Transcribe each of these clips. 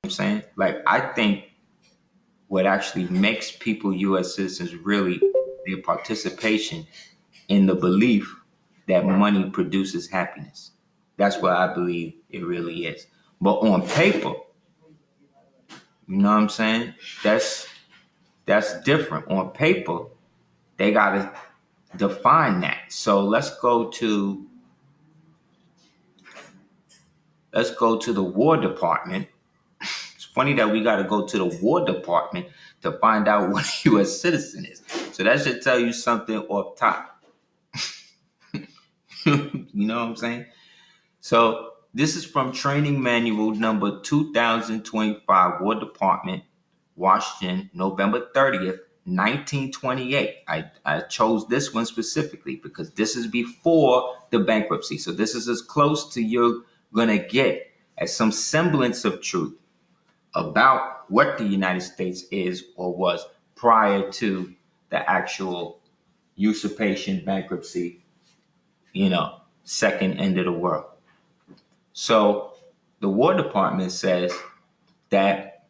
I'm saying? Like, I think what actually makes people U.S. citizens really their participation in the belief that money produces happiness. That's what I believe it really is. But on paper, you know what I'm saying? That's different. On paper, they gotta define that. So let's go to the War Department. It's funny that we got to go to the War Department to find out what a U.S. citizen is. So that should tell you something off top. You know what I'm saying? So this is from Training Manual number 2025, War Department, Washington, November 30th, 1928. I chose this one specifically because this is before the bankruptcy. So this is as close to you're going to get as some semblance of truth about what the United States is or was prior to the actual usurpation, bankruptcy, second end of the world. So the War Department says that,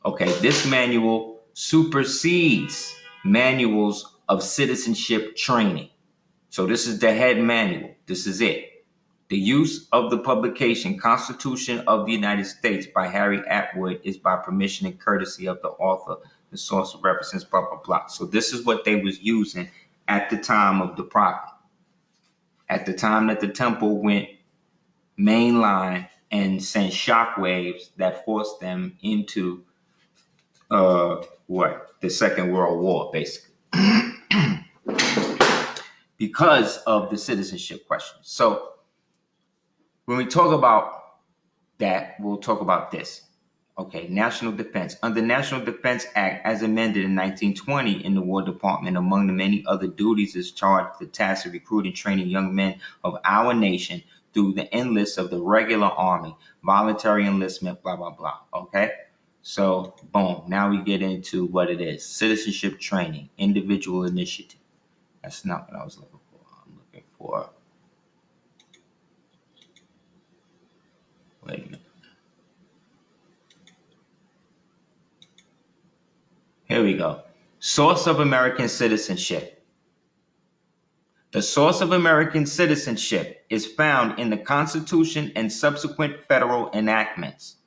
okay, this manual supersedes manuals of citizenship training. So this is the head manual. This is it. The use of the publication Constitution of the United States by Harry Atwood is by permission and courtesy of the author. The source represents blah, blah, blah. So this is what they was using at the time of the prophet. At the time that the temple went mainline and sent shockwaves that forced them into the Second World War, basically. Because of the citizenship question. So when we talk about that, we'll talk about this. Okay, national defense. Under National Defense Act, as amended in 1920 in the War Department, among the many other duties is charged the task of recruiting and training young men of our nation through the enlist of the regular army, voluntary enlistment, blah, blah, blah. Okay? So, boom. Now we get into what it is. Citizenship training, individual initiative. That's not what I was looking for. I'm looking for... Wait a minute. Here we go. Source of American citizenship. The source of American citizenship is found in the Constitution and subsequent federal enactments.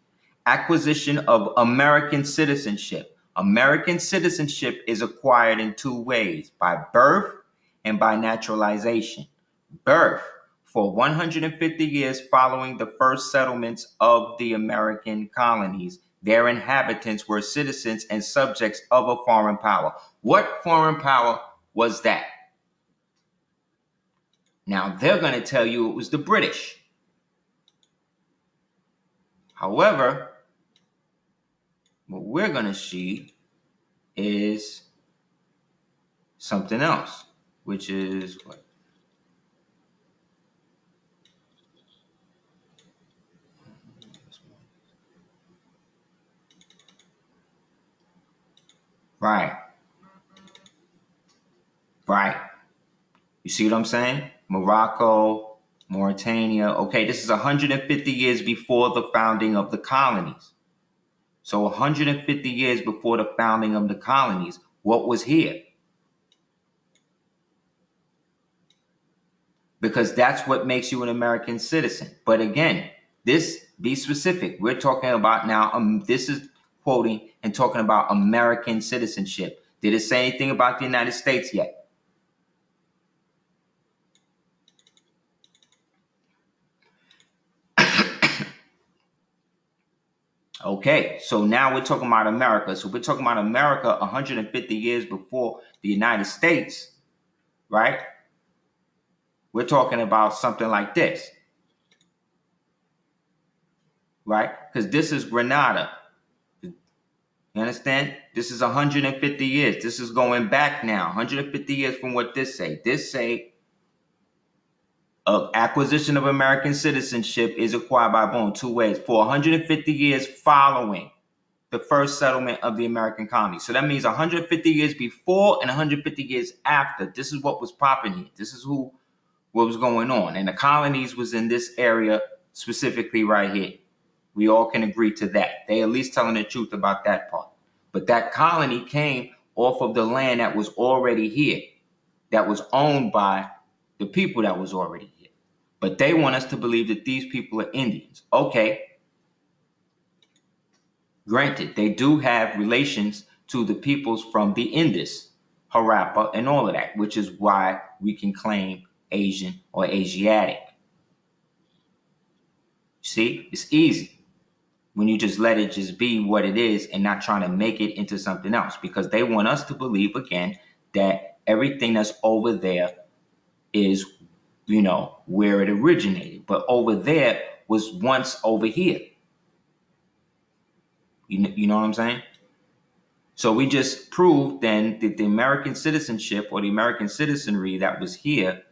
Acquisition of American citizenship. American citizenship is acquired in two ways, by birth and by naturalization. Birth, for 150 years following the first settlements of the American colonies, their inhabitants were citizens and subjects of a foreign power. What foreign power was that? Now, they're going to tell you it was the British. However, what we're going to see is something else, which is what? Right. You see what I'm saying? Morocco, Mauritania. Okay, this is 150 years before the founding of the colonies. So 150 years before the founding of the colonies, what was here? Because that's what makes you an American citizen. But again, be specific. We're talking about now, this is quoting and talking about American citizenship. Did it say anything about the United States yet? Okay, so now we're talking about America. So we're talking about America 150 years before the United States, right? We're talking about something like this, right? Because this is Grenada. You understand? This is 150 years. This is going back now, 150 years from what this say. This say acquisition of American citizenship is acquired by boom, two ways, for 150 years following the first settlement of the American colony. So that means 150 years before and 150 years after. This is what was popping here. This is what was going on. And the colonies was in this area specifically right here, We all can agree to that. They at least telling the truth about that part. But that colony came off of the land that was already here, that was owned by the people that was already here. But they want us to believe that these people are Indians. Okay. Granted, they do have relations to the peoples from the Indus, Harappa, and all of that, which is why we can claim Asian or Asiatic. See, it's easy when you just let it just be what it is and not trying to make it into something else, because they want us to believe, again, that everything that's over there is, you know, where it originated. But over there was once over here. You know what I'm saying? So we just proved then that the American citizenship or the American citizenry that was here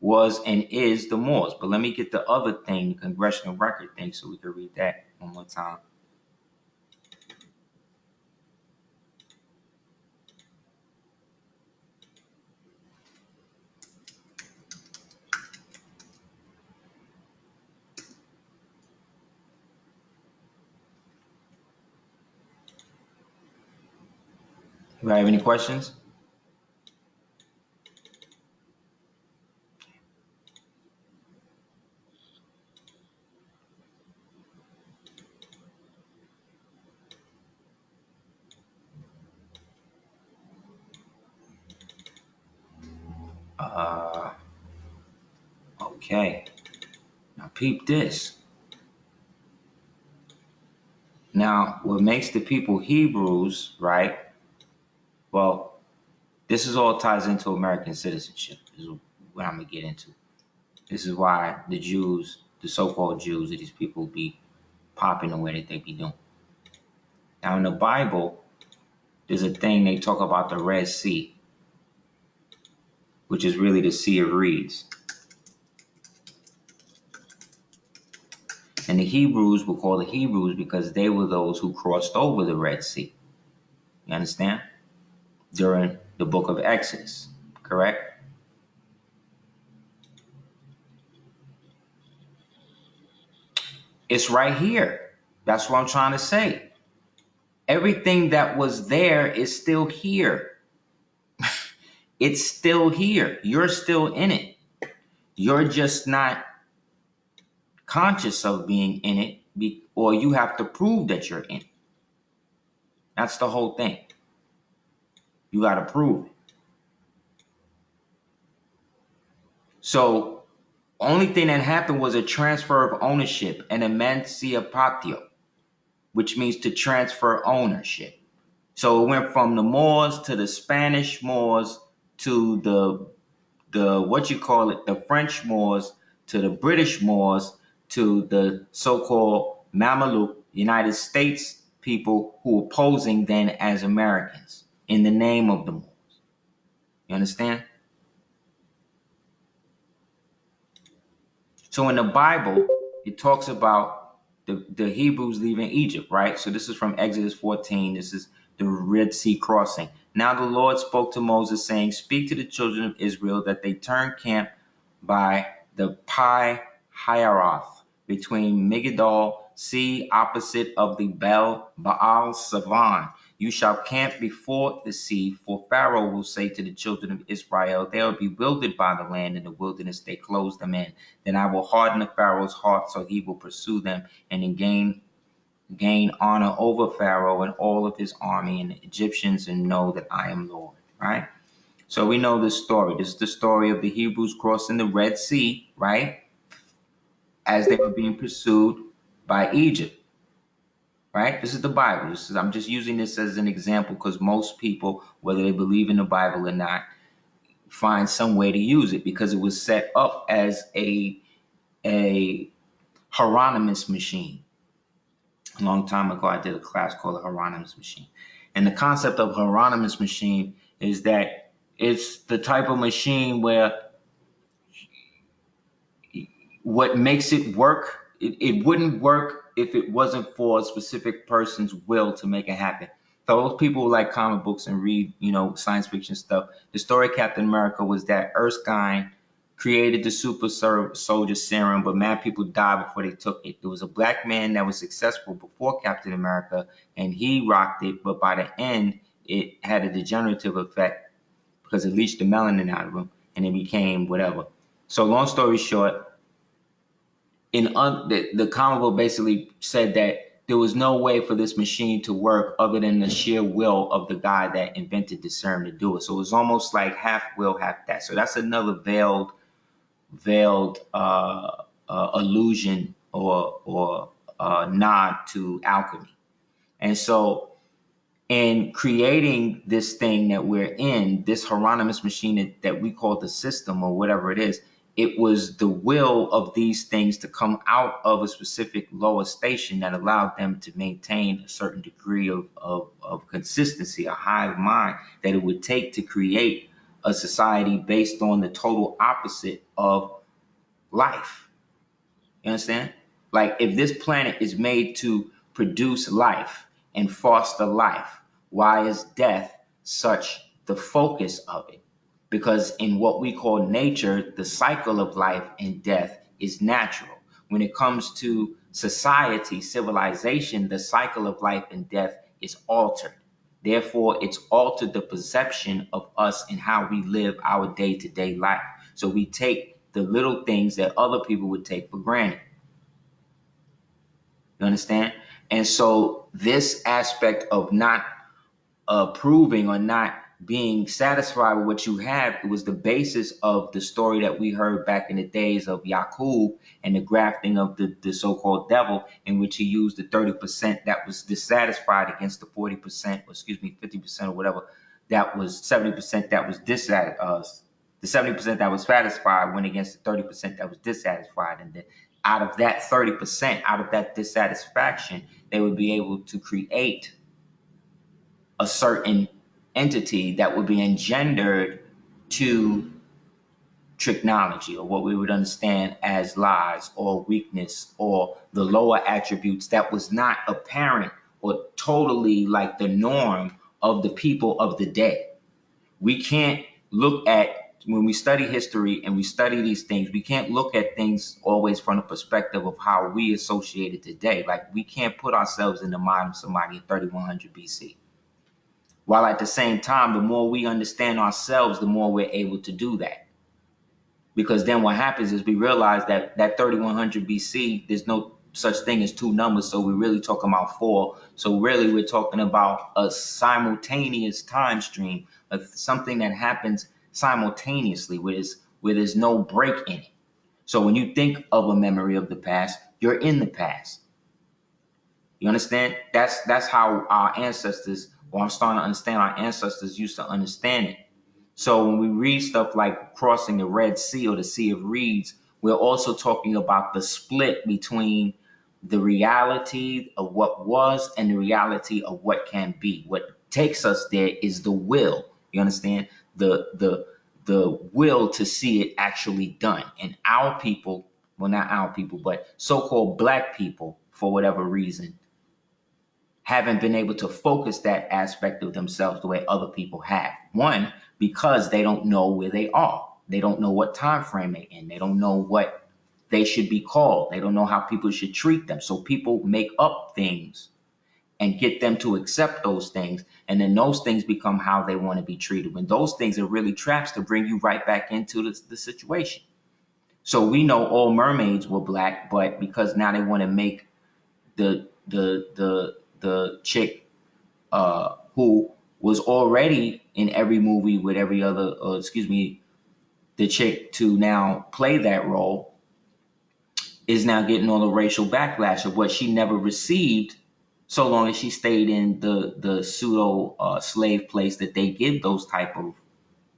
was and is the Moors. But let me get the other thing, the congressional record thing, so we can read that one more time. You have any questions? Okay. Now peep this. Now, what makes the people Hebrews, right? Well, this is all ties into American citizenship. This is what I'm gonna get into. This is why the Jews, the so-called Jews, that these people be popping the way that they be doing. Now, in the Bible, there's a thing they talk about, the Red Sea, which is really the Sea of Reeds. And the Hebrews were called the Hebrews because they were those who crossed over the Red Sea. You understand? During the book of Exodus, correct? It's right here. That's what I'm trying to say. Everything that was there is still here. It's still here. You're still in it. You're just not conscious of being in it, or you have to prove that you're in it. That's the whole thing. You got to prove it. So, only thing that happened was a transfer of ownership, an emancipatio, which means to transfer ownership. So it went from the Moors to the Spanish Moors to the the French Moors to the British Moors to the so-called Mameluke United States people who were posing then as Americans in the name of the Moors. You understand? So in the Bible, it talks about the Hebrews leaving Egypt, right? So this is from Exodus 14. This is the Red Sea crossing. Now the Lord spoke to Moses, saying, speak to the children of Israel that they turn camp by the Pi Hahiroth, between Migdal sea, opposite of the Baal Savan. You shall camp before the sea, for Pharaoh will say to the children of Israel, they will be bewildered by the land in the wilderness they close them in. Then I will harden the Pharaoh's heart, so he will pursue them and gain honor over Pharaoh and all of his army and the Egyptians, and know that I am Lord. Right? So we know this story. This is the story of the Hebrews crossing the Red Sea, right? As they were being pursued by Egypt. Right? This is the Bible. I'm just using this as an example because most people, whether they believe in the Bible or not, find some way to use it because it was set up as a Hieronymus machine. A long time ago, I did a class called the Hieronymus machine. And the concept of Hieronymus machine is that it's the type of machine where what makes it work, it wouldn't work if it wasn't for a specific person's will to make it happen. So those people who like comic books and read, science fiction stuff, the story Captain America was that Erskine created the soldier serum, but mad people died before they took it. There was a black man that was successful before Captain America, and he rocked it, but by the end, it had a degenerative effect because it leached the melanin out of him, and it became whatever. So long story short, the comic book basically said that there was no way for this machine to work other than the sheer will of the guy that invented the serum to do it. So it was almost like half will, half that. So that's another veiled allusion or nod to alchemy. And so in creating this thing that we're in, this Hieronymus machine that we call the system or whatever it is, it was the will of these things to come out of a specific lower station that allowed them to maintain a certain degree of consistency, a hive mind that it would take to create a society based on the total opposite of life. You understand? Like if this planet is made to produce life and foster life, why is death such the focus of it? Because in what we call nature, the cycle of life and death is natural. When it comes to society, civilization, the cycle of life and death is altered. Therefore, it's altered the perception of us and how we live our day-to-day life. So we take the little things that other people would take for granted. You understand? And so this aspect of not approving or not being satisfied with what you have, it was the basis of the story that we heard back in the days of Yaqub and the grafting of the so-called devil, in which he used the 30% that was dissatisfied against the 40%, or excuse me, 50% or whatever, that was 70% that was dissatisfied. The 70% that was satisfied went against the 30% that was dissatisfied. And then out of that 30%, out of that dissatisfaction, they would be able to create a certain entity that would be engendered to technology, or what we would understand as lies or weakness or the lower attributes that was not apparent or totally like the norm of the people of the day. We can't look at, when we study history and we study these things, we can't look at things always from the perspective of how we associate it today. Like we can't put ourselves in the mind of somebody in 3100 BC. While at the same time, the more we understand ourselves, the more we're able to do that. Because then what happens is we realize that 3100 BC, there's no such thing as two numbers. So we're really talking about four. So really we're talking about a simultaneous time stream of something that happens simultaneously where there's no break in it. So when you think of a memory of the past, you're in the past. You understand? That's how our ancestors, or I'm starting to understand our ancestors used to understand it. So when we read stuff like crossing the Red Sea or the Sea of Reeds, we're also talking about the split between the reality of what was and the reality of what can be. What takes us there is the will. You understand? The will to see it actually done. And our people, well, not our people, but so-called black people, for whatever reason, haven't been able to focus that aspect of themselves the way other people have. One, because they don't know where they are. They don't know what time frame they're in. They don't know what they should be called. They don't know how people should treat them. So people make up things and get them to accept those things. And then those things become how they want to be treated, when those things are really traps to bring you right back into the situation. So we know all mermaids were black, but because now they want to make the chick who was already in every movie with every other, the chick to now play that role, is now getting all the racial backlash of what she never received, so long as she stayed in the pseudo slave place that they give those type of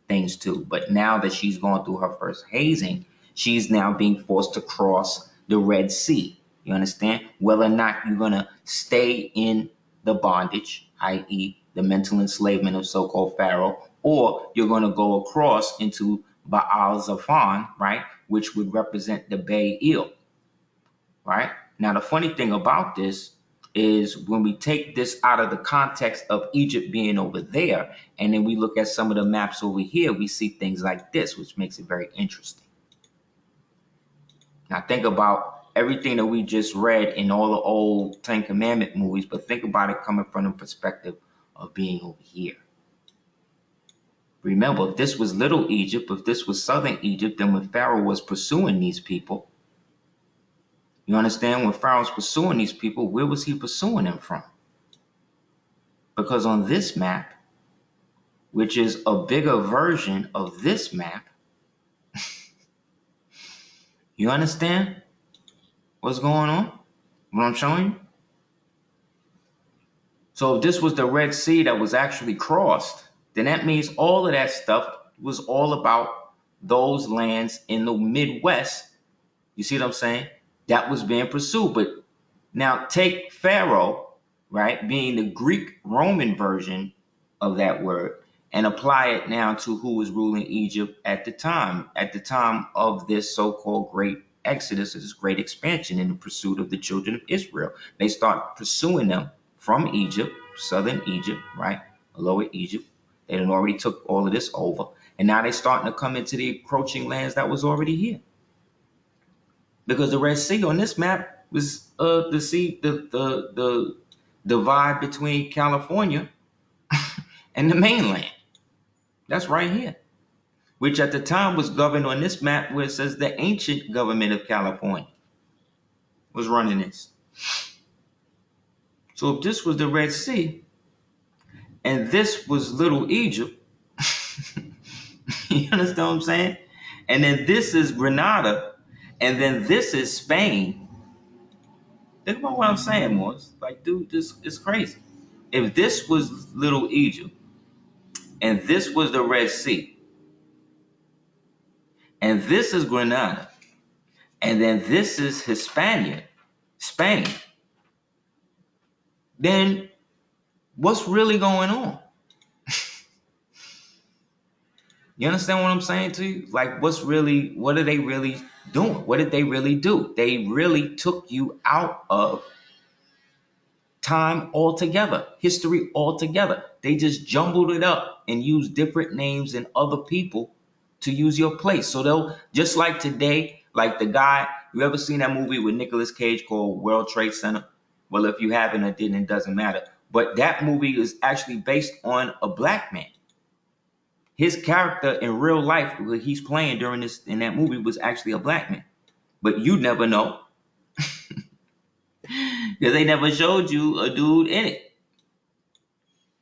things to. But now that she's going through her first hazing, she's now being forced to cross the Red Sea. You understand? Whether or not you're going to stay in the bondage, i.e. the mental enslavement of so-called Pharaoh, or you're going to go across into Baal Zephon, right, which would represent the Bay Il, right? Now, the funny thing about this is when we take this out of the context of Egypt being over there, and then we look at some of the maps over here, we see things like this, which makes it very interesting. Now think about everything that we just read in all the old Ten Commandment movies, but think about it coming from the perspective of being over here. Remember, if this was Little Egypt, if this was Southern Egypt, then when Pharaoh was pursuing these people, you understand, when Pharaoh was pursuing these people, where was he pursuing them from? Because on this map, which is a bigger version of this map, you understand what's going on? What I'm showing you? So if this was the Red Sea that was actually crossed, then that means all of that stuff was all about those lands in the Midwest. You see what I'm saying? That was being pursued. But now take Pharaoh, right, being the Greek Roman version of that word, and apply it now to who was ruling Egypt at the time of this so-called great exodus, this great expansion in the pursuit of the children of Israel. They start pursuing them from Egypt, southern Egypt, right, lower Egypt. They had already took all of this over, and now they're starting to come into the encroaching lands that was already here. Because the Red Sea on this map was the sea, the divide between California and the mainland. That's right here, which at the time was governed on this map where it says the ancient government of California was running this. So if this was the Red Sea and this was Little Egypt, you understand what I'm saying? And then this is Grenada, and then this is Spain. Think about what I'm saying, Morris. Like, dude, this is crazy. If this was Little Egypt, and this was the Red Sea, and this is Grenada, and then this is Hispania, Spain, then what's really going on? You understand what I'm saying to you? Like, what are they really doing? What did they really do? They really took you out of time altogether, history altogether. They just jumbled it up and used different names and other people to use your place. So they'll, just like today, like the guy, you ever seen that movie with Nicolas Cage called World Trade Center? Well, if you haven't or didn't, it doesn't matter. But that movie is actually based on a black man. His character in real life, that he's playing in that movie, was actually a black man. But you never know. Because they never showed you a dude in it.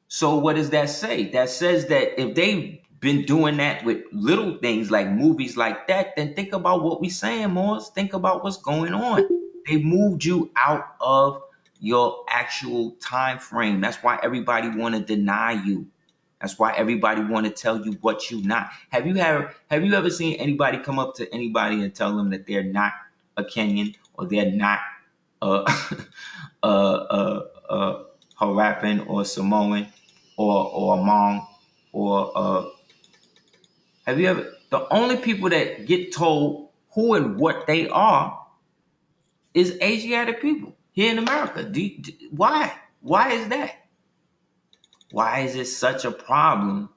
So what does that say? That says that if they've been doing that with little things like movies like that, then think about what we're saying, Morris. Think about what's going on. They moved you out of your actual time frame. That's why everybody want to deny you. That's why everybody want to tell you what you not. Have you ever seen anybody come up to anybody and tell them that they're not a Kenyan or they're not Harappan or Samoan or Hmong or have you ever? The only people that get told who and what they are is Asiatic people here in America. Why? Why is that? Why is it such a problem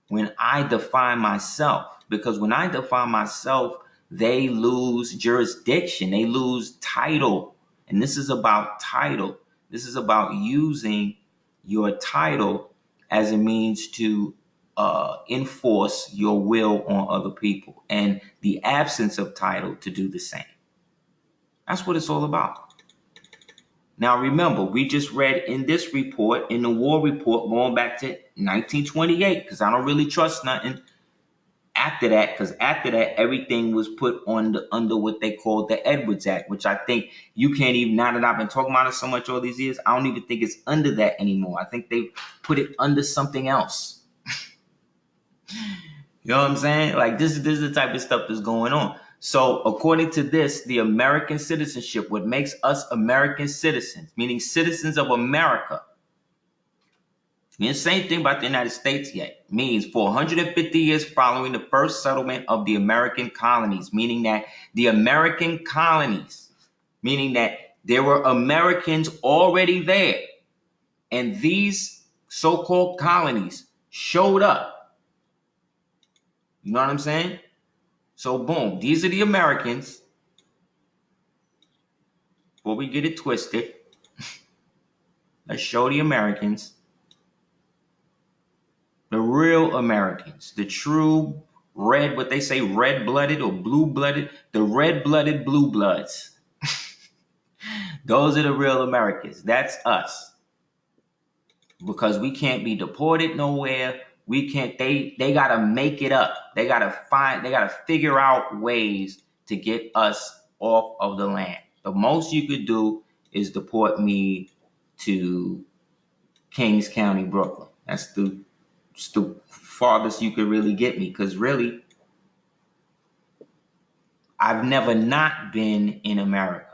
when I define myself? Because when I define myself, they lose jurisdiction. They lose title. And this is about title. This is about using your title as a means to enforce your will on other people, and the absence of title to do the same. That's what it's all about. Now, remember, we just read in this report, in the war report, going back to 1928, because I don't really trust nothing after that, because after that, everything was put under what they called the Edwards Act, which I think you can't even, now that I've been talking about it so much all these years, I don't even think it's under that anymore. I think they put it under something else. You know what I'm saying? Like, this is the type of stuff that's going on. So according to this, the American citizenship, what makes us American citizens, meaning citizens of America, the same thing about the United States yet, means for 150 years following the first settlement of the American colonies, meaning that the American colonies, meaning that there were Americans already there, and these so-called colonies showed up. You know what I'm saying? So boom, these are the Americans. before we get it twisted, let's show the Americans, the real Americans, the true red, what they say, red-blooded or blue-blooded, the red-blooded blue bloods. Those are the real Americans. That's us. Because we can't be deported nowhere. We can't, they gotta make it up. They gotta figure out ways to get us off of the land. The most you could do is deport me to Kings County, Brooklyn. That's the farthest you could really get me, because really, I've never not been in America.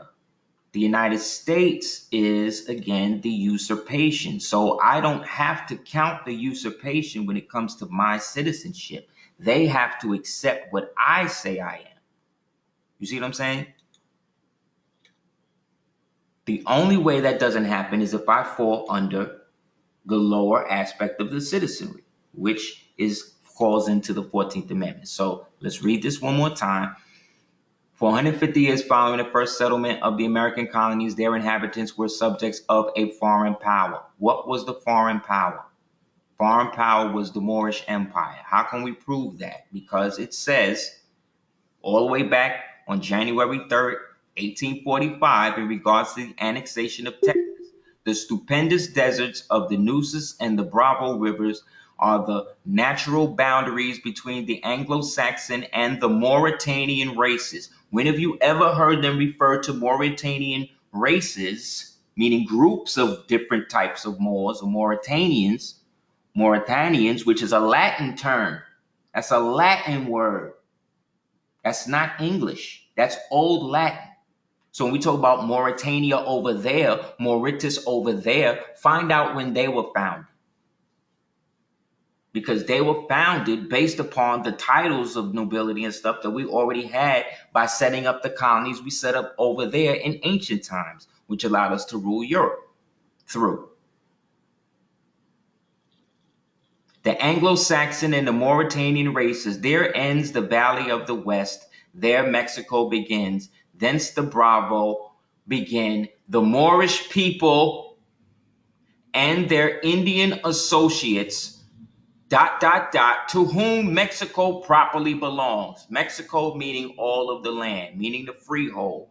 The United States is, again, the usurpation. So I don't have to count the usurpation when it comes to my citizenship. They have to accept what I say I am. You see what I'm saying? The only way that doesn't happen is if I fall under the lower aspect of the citizenry, which falls into the 14th Amendment. So let's read this one more time. For 150 years following the first settlement of the American colonies, their inhabitants were subjects of a foreign power. What was the foreign power? Foreign power was the Moorish Empire. How can we prove that? Because it says all the way back on January 3rd, 1845, in regards to the annexation of Texas, the stupendous deserts of the Nueces and the Bravo rivers are the natural boundaries between the Anglo-Saxon and the Mauritanian races. When have you ever heard them refer to Mauritanian races, meaning groups of different types of Moors or Mauritanians, which is a Latin term. That's a Latin word. That's not English. That's Old Latin. So when we talk about Mauritania over there, Mauritius over there, find out when they were founded. Because they were founded based upon the titles of nobility and stuff that we already had by setting up the colonies we set up over there in ancient times, which allowed us to rule Europe through. The Anglo-Saxon and the Mauritanian races, there ends the Valley of the West, there Mexico begins, thence the Bravo begin, the Moorish people and their Indian associates, ... to whom Mexico properly belongs. Mexico meaning all of the land, meaning the freehold.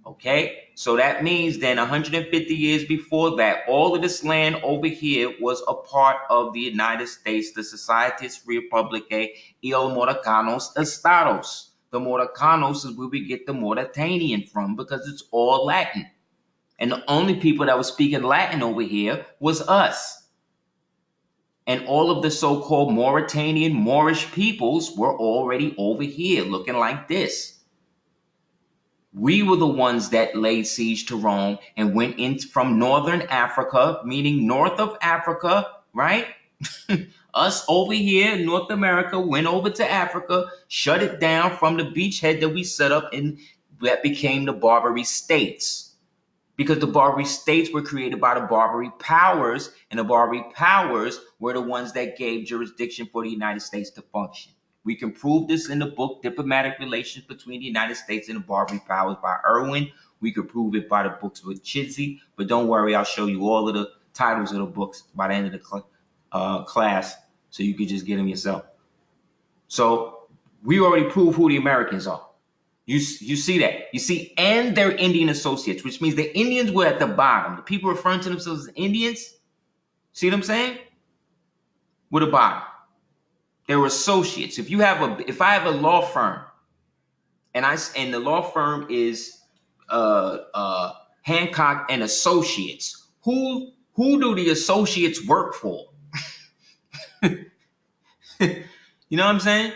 Okay, so that means then 150 years before that, all of this land over here was a part of the United States, the Societas Republicae y los Moracanos Estados. The Moracanos is where we get the Mauritanian from, because it's all Latin. And the only people that were speaking Latin over here was us. And all of the so-called Mauritanian Moorish peoples were already over here looking like this. We were the ones that laid siege to Rome and went in from northern Africa, meaning north of Africa, right? Us over here in North America went over to Africa, shut it down from the beachhead that we set up, and that became the Barbary states. Because the Barbary states were created by the Barbary powers, and the Barbary powers were the ones that gave jurisdiction for the United States to function. We can prove this in the book, Diplomatic Relations Between the United States and the Barbary Powers by Irwin. We could prove it by the books with Chidsey, but don't worry, I'll show you all of the titles of the books by the end of the class, so you could just get them yourself. So we already proved who the Americans are. You see that. You see, and their Indian associates, which means the Indians were at the bottom. The people referring to themselves as Indians, see what I'm saying? Were the bottom. They were associates. If I have a law firm, and the law firm is Hancock and Associates, who do the associates work for? You know what I'm saying?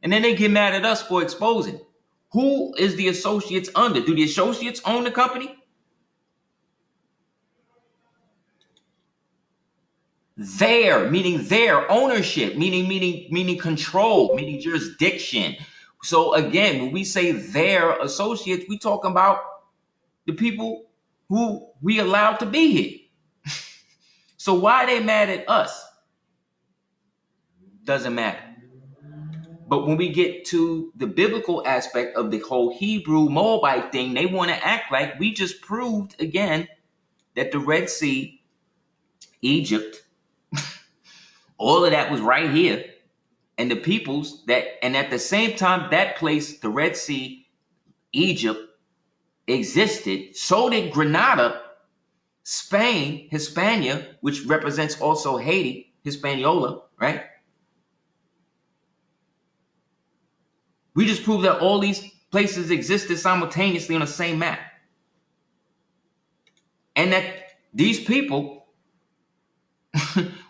And then they get mad at us for exposing it. Who is the associates under? Do the associates own the company? Meaning their ownership, meaning control, meaning jurisdiction. So again, when we say their associates, we talking about the people who we allowed to be here. So why are they mad at us? Doesn't matter. But when we get to the biblical aspect of the whole Hebrew Moabite thing, they want to act like we just proved again that the Red Sea, Egypt, all of that was right here. And the peoples that, and at the same time, that place, the Red Sea, Egypt, existed. So did Grenada, Spain, Hispania, which represents also Haiti, Hispaniola, right? We just proved that all these places existed simultaneously on the same map. And that these people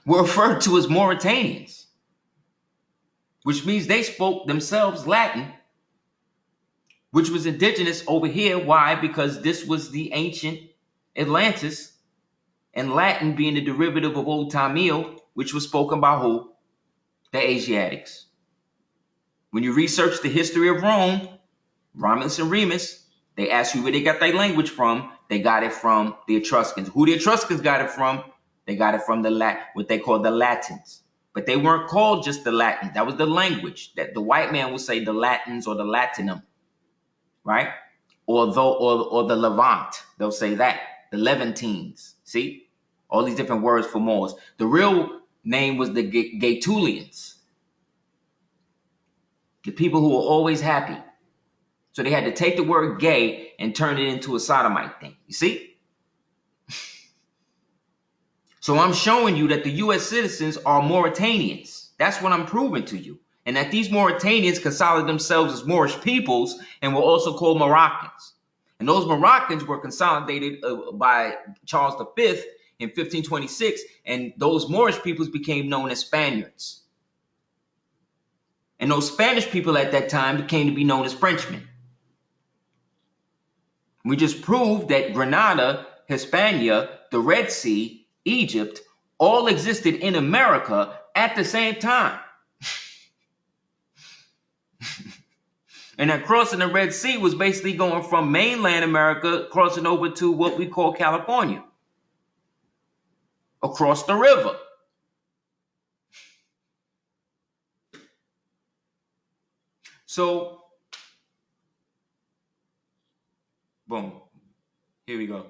were referred to as Mauritanians, which means they spoke themselves Latin, which was indigenous over here. Why? Because this was the ancient Atlantis, and Latin being the derivative of Old Tamil, which was spoken by who? The Asiatics. When you research the history of Rome, Romulus and Remus, they ask you where they got their language from. They got it from the Etruscans. Who the Etruscans got it from? They got it from what they call the Latins. But they weren't called just the Latins. That was the language that the white man would say the Latins or the Latinum, right? Or the Levant, they'll say that. The Levantines, see? All these different words for Moors. The real name was the Gaetulians. The people who were always happy. So they had to take the word gay and turn it into a sodomite thing. You see? So I'm showing you that the U.S. citizens are Mauritanians. That's what I'm proving to you. And that these Mauritanians consolidated themselves as Moorish peoples and were also called Moroccans. And those Moroccans were consolidated by Charles V in 1526. And those Moorish peoples became known as Spaniards. And those Spanish people at that time came to be known as Frenchmen. We just proved that Grenada, Hispania, the Red Sea, Egypt, all existed in America at the same time. And that crossing the Red Sea was basically going from mainland America, crossing over to what we call California, across the river. So, boom, here we go.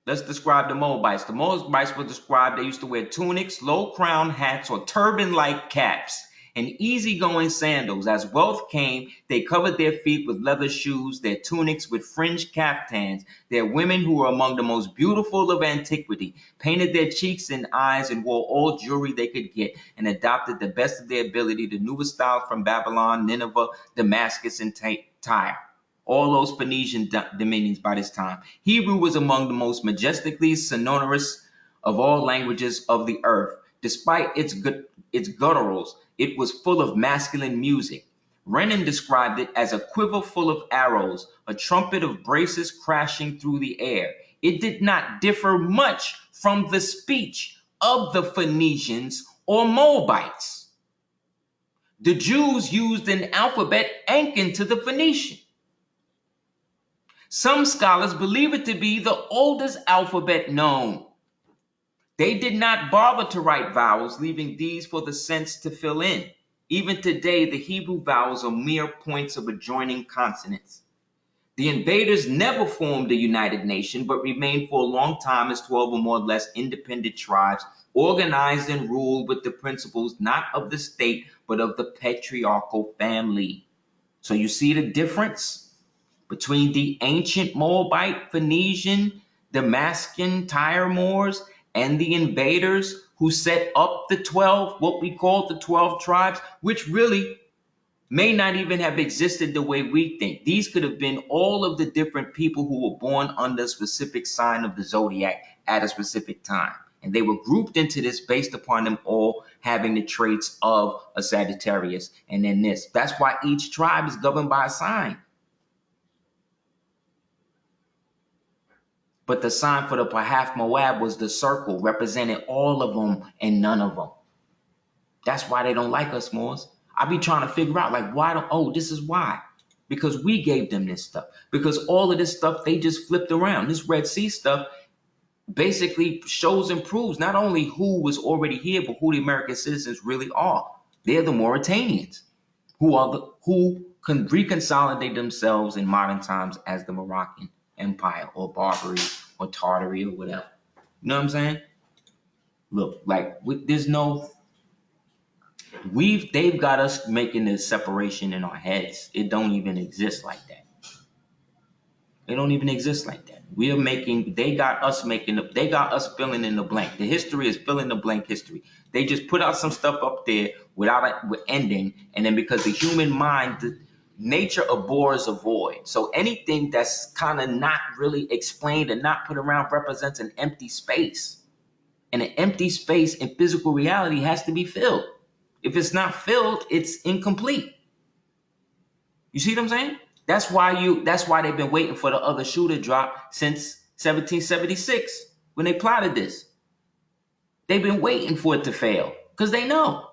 Let's describe the Moabites. The Moabites were described, they used to wear tunics, low-crowned hats, or turban-like caps, and easygoing sandals. As wealth came, they covered their feet with leather shoes, their tunics with fringed caftans. Their women, who were among the most beautiful of antiquity, painted their cheeks and eyes and wore all jewelry they could get, and adopted the best of their ability the newest styles from Babylon, Nineveh, Damascus, and Tyre. All those Phoenician dominions by this time. Hebrew was among the most majestically sonorous of all languages of the earth. Despite its gutturals, it was full of masculine music. Renan described it as a quiver full of arrows, a trumpet of braces crashing through the air. It did not differ much from the speech of the Phoenicians or Moabites. The Jews used an alphabet akin to the Phoenician. Some scholars believe it to be the oldest alphabet known. They did not bother to write vowels, leaving these for the sense to fill in. Even today, the Hebrew vowels are mere points of adjoining consonants. The invaders never formed a united nation, but remained for a long time as 12 or more or less independent tribes, organized and ruled with the principles not of the state, but of the patriarchal family. So you see the difference between the ancient Moabite, Phoenician, Damascus, Tyre Moors, and the invaders who set up the 12, what we call the 12 tribes, which really may not even have existed the way we think. These could have been all of the different people who were born under a specific sign of the zodiac at a specific time. And they were grouped into this based upon them all having the traits of a Sagittarius. And then this. That's why each tribe is governed by a sign. But the sign for the Pahath Moab was the circle, representing all of them and none of them. That's why they don't like us, Moors. I be trying to figure out, like, why don't, oh, this is why. Because we gave them this stuff. Because all of this stuff, they just flipped around. This Red Sea stuff basically shows and proves not only who was already here, but who the American citizens really are. They're the Mauritanians, who can reconsolidate themselves in modern times as the Moroccan Empire or Barbary or Tartary or whatever. You know what I'm saying? Look, like they've got us making this separation in our heads. It don't even exist like that. It don't even exist like that. They got us filling in the blank. The history is fill in the blank history. They just put out some stuff up there with ending, and then because the human mind, nature abhors a void. So anything that's kind of not really explained and not put around represents an empty space. And an empty space in physical reality has to be filled. If it's not filled, it's incomplete. You see what I'm saying? That's why they've been waiting for the other shoe to drop since 1776 when they plotted this. They've been waiting for it to fail because they know.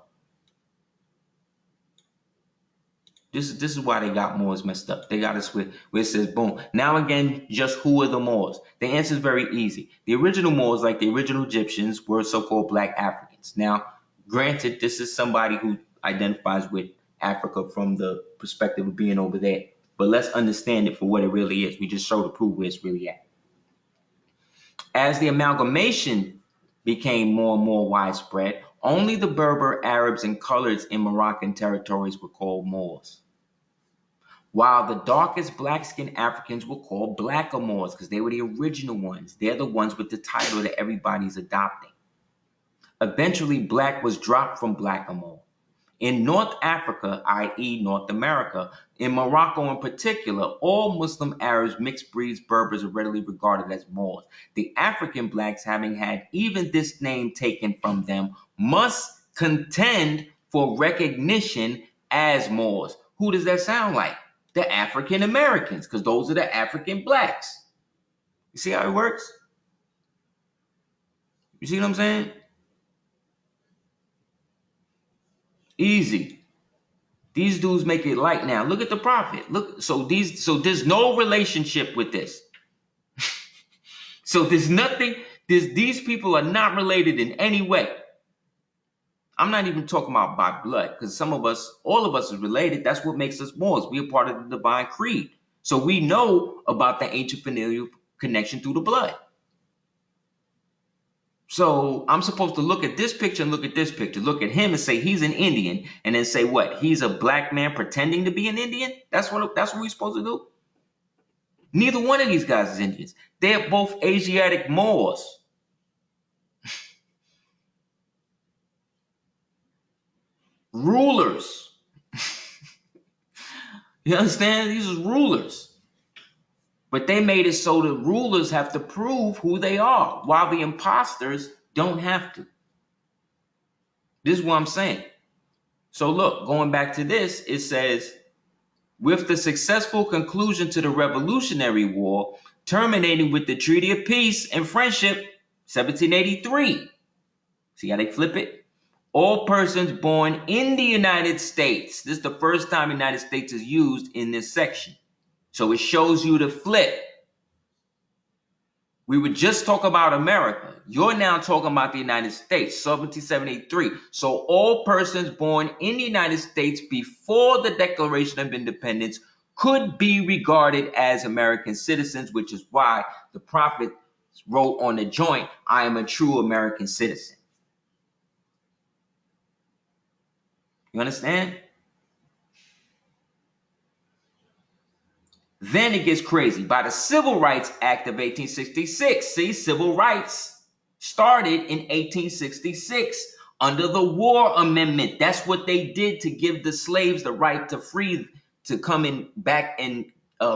This is why they got Moors messed up. They got us where it says, boom. Now again, just who are the Moors? The answer is very easy. The original Moors, like the original Egyptians, were so-called Black Africans. Now, granted, this is somebody who identifies with Africa from the perspective of being over there. But let's understand it for what it really is. We just show to prove where it's really at. As the amalgamation became more and more widespread, only the Berber, Arabs, and coloreds in Moroccan territories were called Moors, while the darkest black-skinned Africans were called Blackamoors because they were the original ones. They're the ones with the title that everybody's adopting. Eventually, black was dropped from Blackamoor. In North Africa, i.e. North America, in Morocco in particular, all Muslim Arabs, mixed breeds, Berbers are readily regarded as Moors. The African blacks, having had even this name taken from them, must contend for recognition as Moors. Who does that sound like? The African Americans, because those are the African blacks. You see how it works? You see what I'm saying? Easy. These dudes make it light now. Look at the prophet. Look, so there's no relationship with this. So there's nothing, these people are not related in any way. I'm not even talking about by blood, because all of us is related. That's what makes us Moors. We are part of the divine creed. So we know about the ancient familial connection through the blood. So I'm supposed to look at this picture and look at this picture, look at him and say he's an Indian, and then say what? He's a black man pretending to be an Indian? That's what we're supposed to do? Neither one of these guys is Indians. They're both Asiatic Moors. Rulers. You understand? These are rulers. But they made it so the rulers have to prove who they are, while the imposters don't have to. This is what I'm saying. So look, going back to this, it says, with the successful conclusion to the Revolutionary War, terminating with the Treaty of Peace and Friendship, 1783. See how they flip it? All persons born in the United States. This is the first time the United States is used in this section. So it shows you the flip. We would just talk about America. You're now talking about the United States, 1773. So all persons born in the United States before the Declaration of Independence could be regarded as American citizens, which is why the prophet wrote on the joint, I am a true American citizen. You understand? Then it gets crazy. By the Civil Rights Act of 1866, see, civil rights started in 1866 under the War Amendment. That's what they did to give the slaves the right to come in back and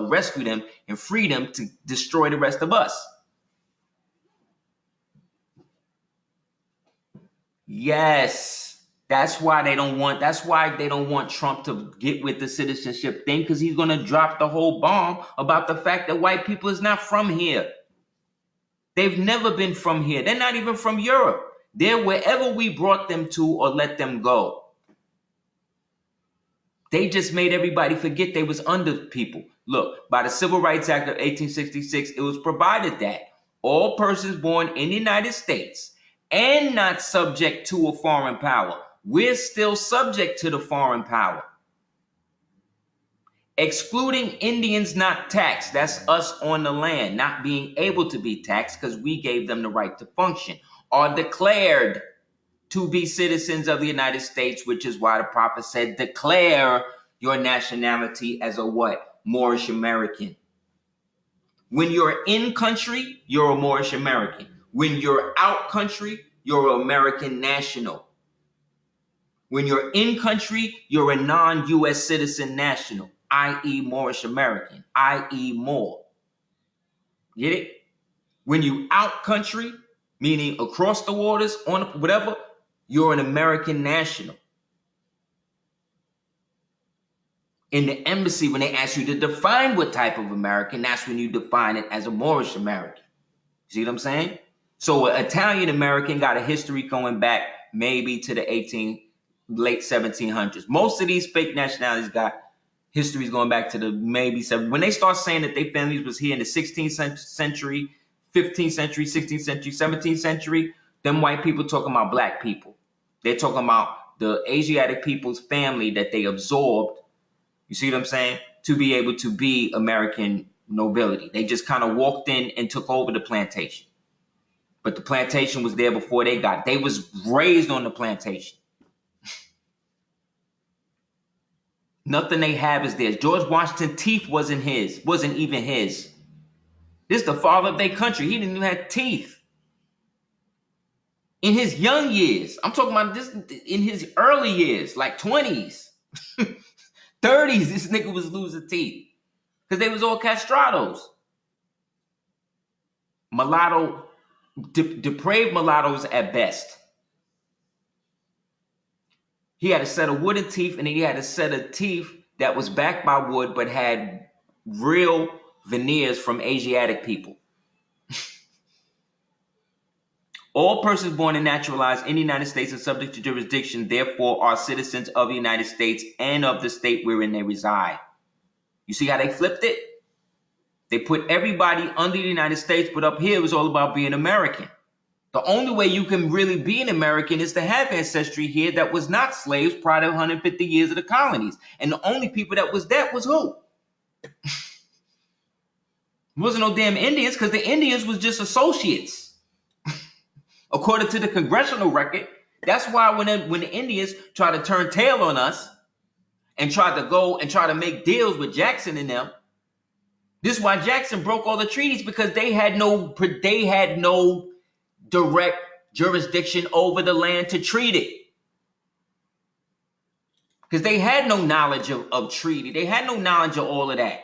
rescue them and free them to destroy the rest of us. Yes. That's why they don't want Trump to get with the citizenship thing, because he's going to drop the whole bomb about the fact that white people is not from here. They've never been from here. They're not even from Europe. They're wherever we brought them to or let them go. They just made everybody forget they was under people. Look, by the Civil Rights Act of 1866, it was provided that all persons born in the United States and not subject to a foreign power we're still subject to the foreign power. Excluding Indians not taxed, that's us on the land, not being able to be taxed because we gave them the right to function, are declared to be citizens of the United States, which is why the prophet said, declare your nationality as a what? Moorish American. When you're in country, you're a Moorish American. When you're out country, you're an American national. When you're in country, you're a non-U.S. citizen national, i.e. Moorish American, i.e. Moor. Get it? When you out country, meaning across the waters, on whatever, you're an American national. In the embassy, when they ask you to define what type of American, that's when you define it as a Moorish American. See what I'm saying? So an Italian American got a history going back maybe to the late 1700s. Most of these fake nationalities got histories going back to the maybe when they start saying that their families was here in the 16th century, 15th century, 16th century, 17th century, them white people talking about black people. They're talking about the Asiatic people's family that they absorbed. You see what I'm saying? To be able to be American nobility. They just kind of walked in and took over the plantation. But the plantation was there before they got it. They was raised on the plantation. Nothing they have is theirs. George Washington's teeth wasn't even his. This is the father of their country. He didn't even have teeth. In his young years, I'm talking about this in his early years, like 20s, 30s, this nigga was losing teeth. Because they was all castrados. Mulatto, depraved mulattoes at best. He had a set of wooden teeth, and then he had a set of teeth that was backed by wood, but had real veneers from Asiatic people. All persons born and naturalized in the United States are subject to jurisdiction, therefore are citizens of the United States and of the state wherein they reside. You see how they flipped it? They put everybody under the United States, but up here it was all about being American. The only way you can really be an American is to have ancestry here that was not slaves prior to 150 years of the colonies. And the only people that was who? It wasn't no damn Indians, because the Indians was just associates. According to the congressional record, that's why when the Indians tried to turn tail on us and tried to go and try to make deals with Jackson and them, this is why Jackson broke all the treaties, because they had no direct jurisdiction over the land to treat it. Because they had no knowledge of treaty. They had no knowledge of all of that.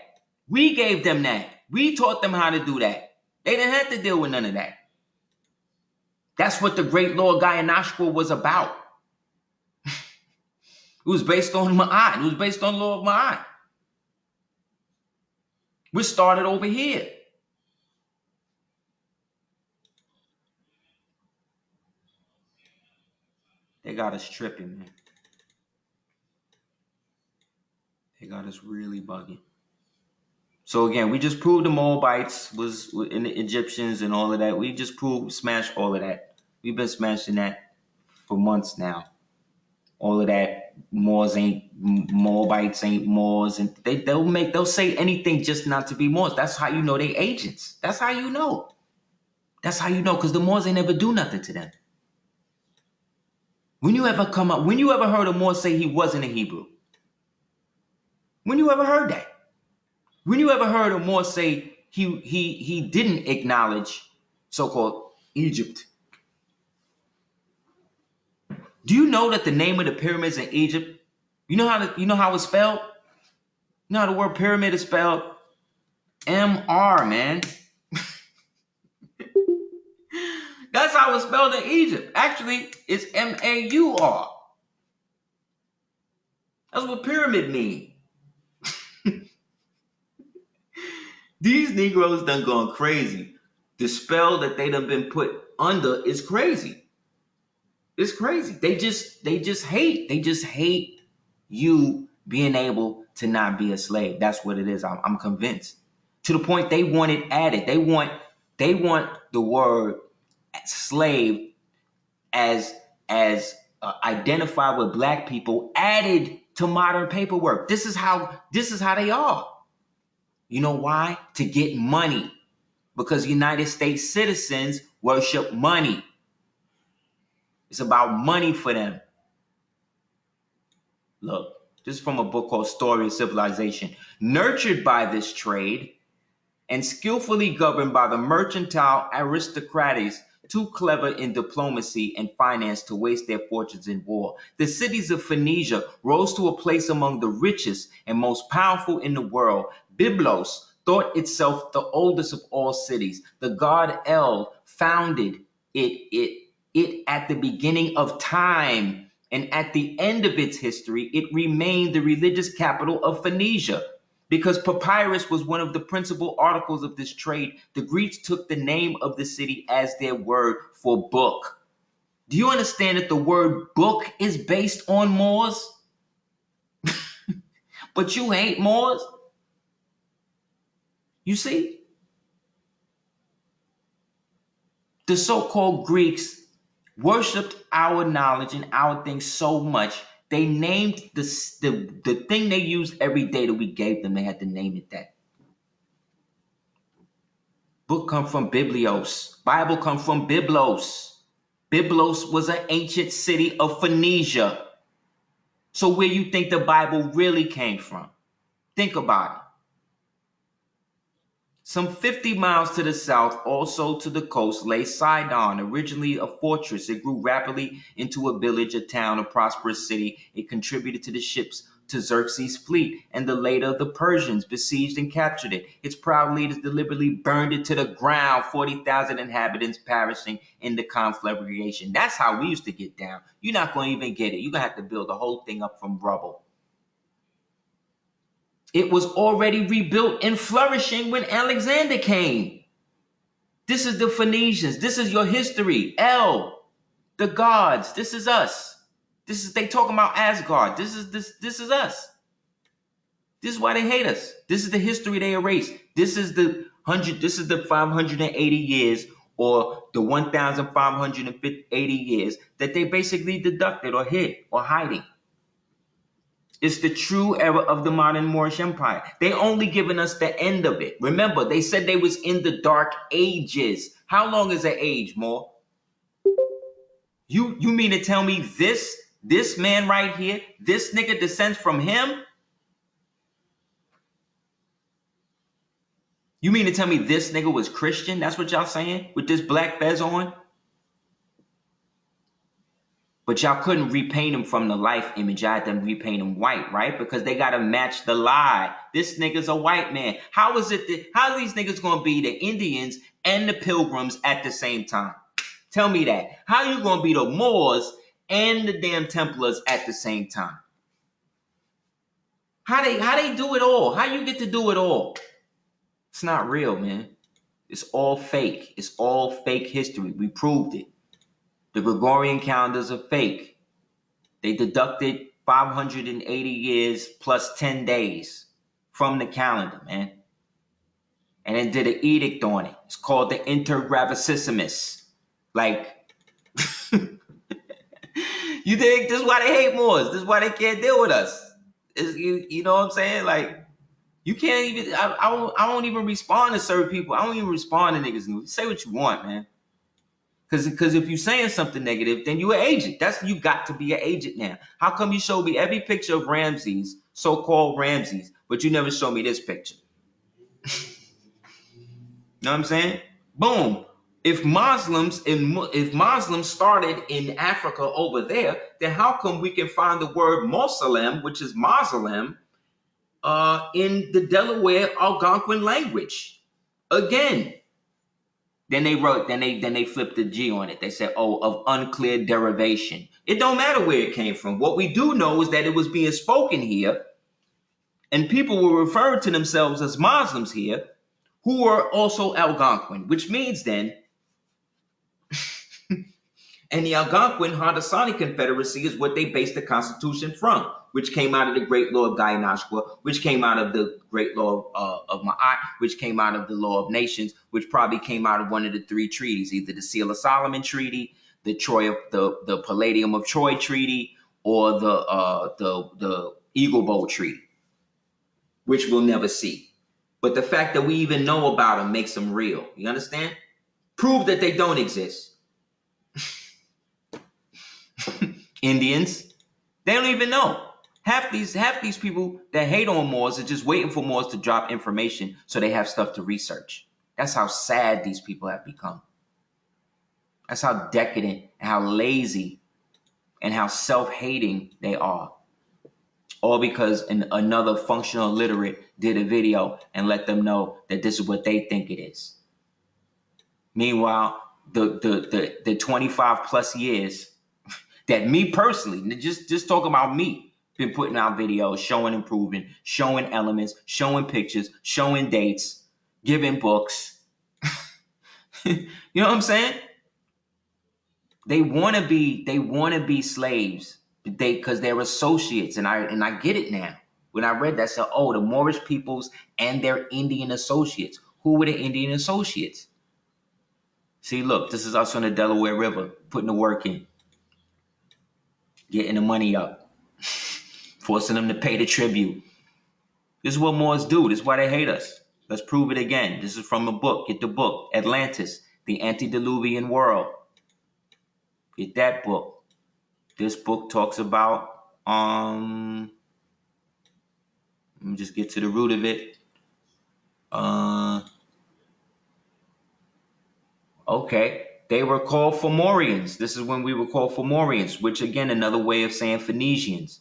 We gave them that. We taught them how to do that. They didn't have to deal with none of that. That's what the Great Law of Guyana was about. It was based on Ma'at. It was based on the law of Ma'at. We started over here. They got us tripping, man. They got us really bugging. So again, we just proved the Moabites was in the Egyptians and all of that. We just smashed all of that. We've been smashing that for months now. All of that, Moabites ain't Moors, and they'll say anything just not to be Moors. That's how you know they agents. That's how you know. That's how you know, because the Moors ain't never do nothing to them. When you ever heard a Moor say he wasn't a Hebrew? When you ever heard that? When you ever heard a Moor say he didn't acknowledge so-called Egypt? Do you know that the name of the pyramids in Egypt, you know how it's spelled? You know how the word pyramid is spelled? M-R, man. That's how it's spelled in Egypt. Actually, it's M-A-U-R. That's what pyramid means. These Negroes done gone crazy. The spell that they done been put under is crazy. It's crazy. They just hate. They just hate you being able to not be a slave. That's what it is. I'm convinced. To the point they want it added. They want the word slave as identify with black people added to modern paperwork. This is how they are. You know why? To get money. Because United States citizens worship money. It's about money for them. Look, this is from a book called Story of Civilization. Nurtured by this trade and skillfully governed by the mercantile aristocracies, too clever in diplomacy and finance to waste their fortunes in war, the cities of Phoenicia rose to a place among the richest and most powerful in the world. Byblos thought itself the oldest of all cities. The god El founded it at the beginning of time, and at the end of its history, it remained the religious capital of Phoenicia. Because papyrus was one of the principal articles of this trade, the Greeks took the name of the city as their word for book. Do you understand that the word book is based on Moors? But you hate Moors? You see? The so-called Greeks worshipped our knowledge and our things so much, they named the thing they used every day that we gave them, they had to name it that. Book come from Biblios. Bible come from Byblos. Byblos was an ancient city of Phoenicia. So where you think the Bible really came from? Think about it. Some 50 miles to the south, also to the coast, lay Sidon, originally a fortress. It grew rapidly into a village, a town, a prosperous city. It contributed to the ships to Xerxes' fleet, and the later the Persians besieged and captured it. Its proud leaders deliberately burned it to the ground, 40,000 inhabitants perishing in the conflagration. That's how we used to get down. You're not going to even get it. You're going to have to build the whole thing up from rubble. It was already rebuilt and flourishing when Alexander came. This is the Phoenicians. This is your history. El, the gods. This is us. This is, they talking about Asgard. This is us. This is why they hate us. This is the history they erased. This is the 580 years or the 1,580 years that they basically deducted or hid or hiding. It's the true era of the modern Moorish Empire. They only given us the end of it. Remember, they said they was in the dark ages. How long is an age, Moor? You mean to tell me this man right here, this nigga descends from him? You mean to tell me this nigga was Christian? That's what y'all saying? With this black fez on? But y'all couldn't repaint him from the life image. I had them repaint him white, right? Because they got to match the lie. This nigga's a white man. How are these niggas going to be the Indians and the Pilgrims at the same time? Tell me that. How you going to be the Moors and the damn Templars at the same time? How they do it all? How you get to do it all? It's not real, man. It's all fake. It's all fake history. We proved it. The Gregorian calendars are fake. They deducted 580 years plus 10 days from the calendar, man. And then did an edict on it. It's called the Intergravississimus. Like, you think this is why they hate Moors? This is why they can't deal with us? You know what I'm saying? Like, you can't even, I won't even respond to certain people. I don't even respond to niggas. Say what you want, man. Because if you're saying something negative, then you're an agent. You got to be an agent now. How come you show me every picture of Ramses, so-called Ramses, but you never show me this picture? Know what I'm saying? Boom. If Muslims started in Africa over there, then how come we can find the word Moslem, which is Muslim, in the Delaware Algonquin language? Again. Then they flipped the G on it. They said, oh, of unclear derivation. It don't matter where it came from. What we do know is that it was being spoken here, and people were referring to themselves as Muslims here, who were also Algonquin, which means then, and the Algonquin Haudenosaunee Confederacy is what they based the Constitution from, which came out of the Great Law of Guyanaschwa, which came out of the Great Law of Ma'at, which came out of the Law of Nations, which probably came out of one of the three treaties, either the Seal of Solomon Treaty, the the Palladium of Troy Treaty or the Eagle Bowl Treaty, which we'll never see. But the fact that we even know about them makes them real. You understand? Prove that they don't exist. Indians, they don't even know. Half these people that hate on Moors are just waiting for Moors to drop information so they have stuff to research. That's how sad these people have become. That's how decadent and how lazy and how self-hating they are. All because another functional illiterate did a video and let them know that this is what they think it is. Meanwhile, the 25 plus years that me personally, just talk about me, been putting out videos, showing and proving, showing elements, showing pictures, showing dates, giving books. You know what I'm saying? They want to be slaves, because they're associates, and I get it now. When I read that, I said, oh, the Moorish peoples and their Indian associates. Who were the Indian associates? See, look, this is us on the Delaware River, putting the work in, getting the money up, forcing them to pay the tribute. This is what Moors do. This is why they hate us. Let's prove it again. This is from a book. Get the book. Atlantis, the Antediluvian World. Get that book. This book talks about, let me just get to the root of it. Okay. They were called Fomorians. This is when we were called Fomorians, which again, another way of saying Phoenicians.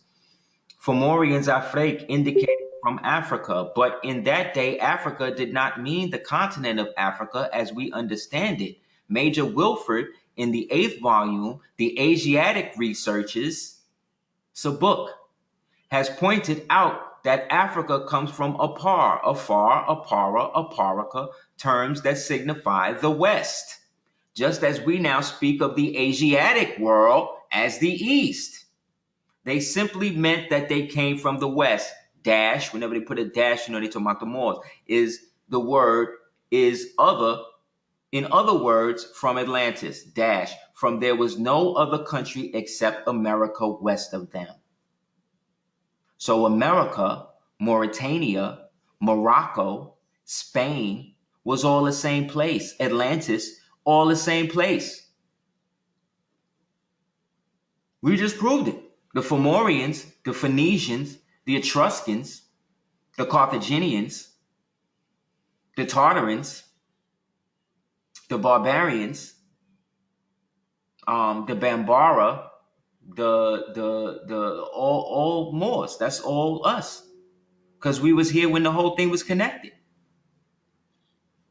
Fomorians, Afrique, indicated from Africa, but in that day, Africa did not mean the continent of Africa as we understand it. Major Wilford, in the 8th volume, The Asiatic Researches, it's a book, has pointed out that Africa comes from apar, afar, apara, aparica, terms that signify the West, just as we now speak of the Asiatic world as the East. They simply meant that they came from the West. Dash, whenever they put a dash, they talk about the Moors, is the word is other, in other words, from Atlantis. Dash, from there was no other country except America west of them. So America, Mauritania, Morocco, Spain was all the same place. Atlantis, all the same place. We just proved it. The Fomorians, the Phoenicians, the Etruscans, the Carthaginians, the Tartarians, the Barbarians, the Bambara, the all Moors. That's all us, because we was here when the whole thing was connected.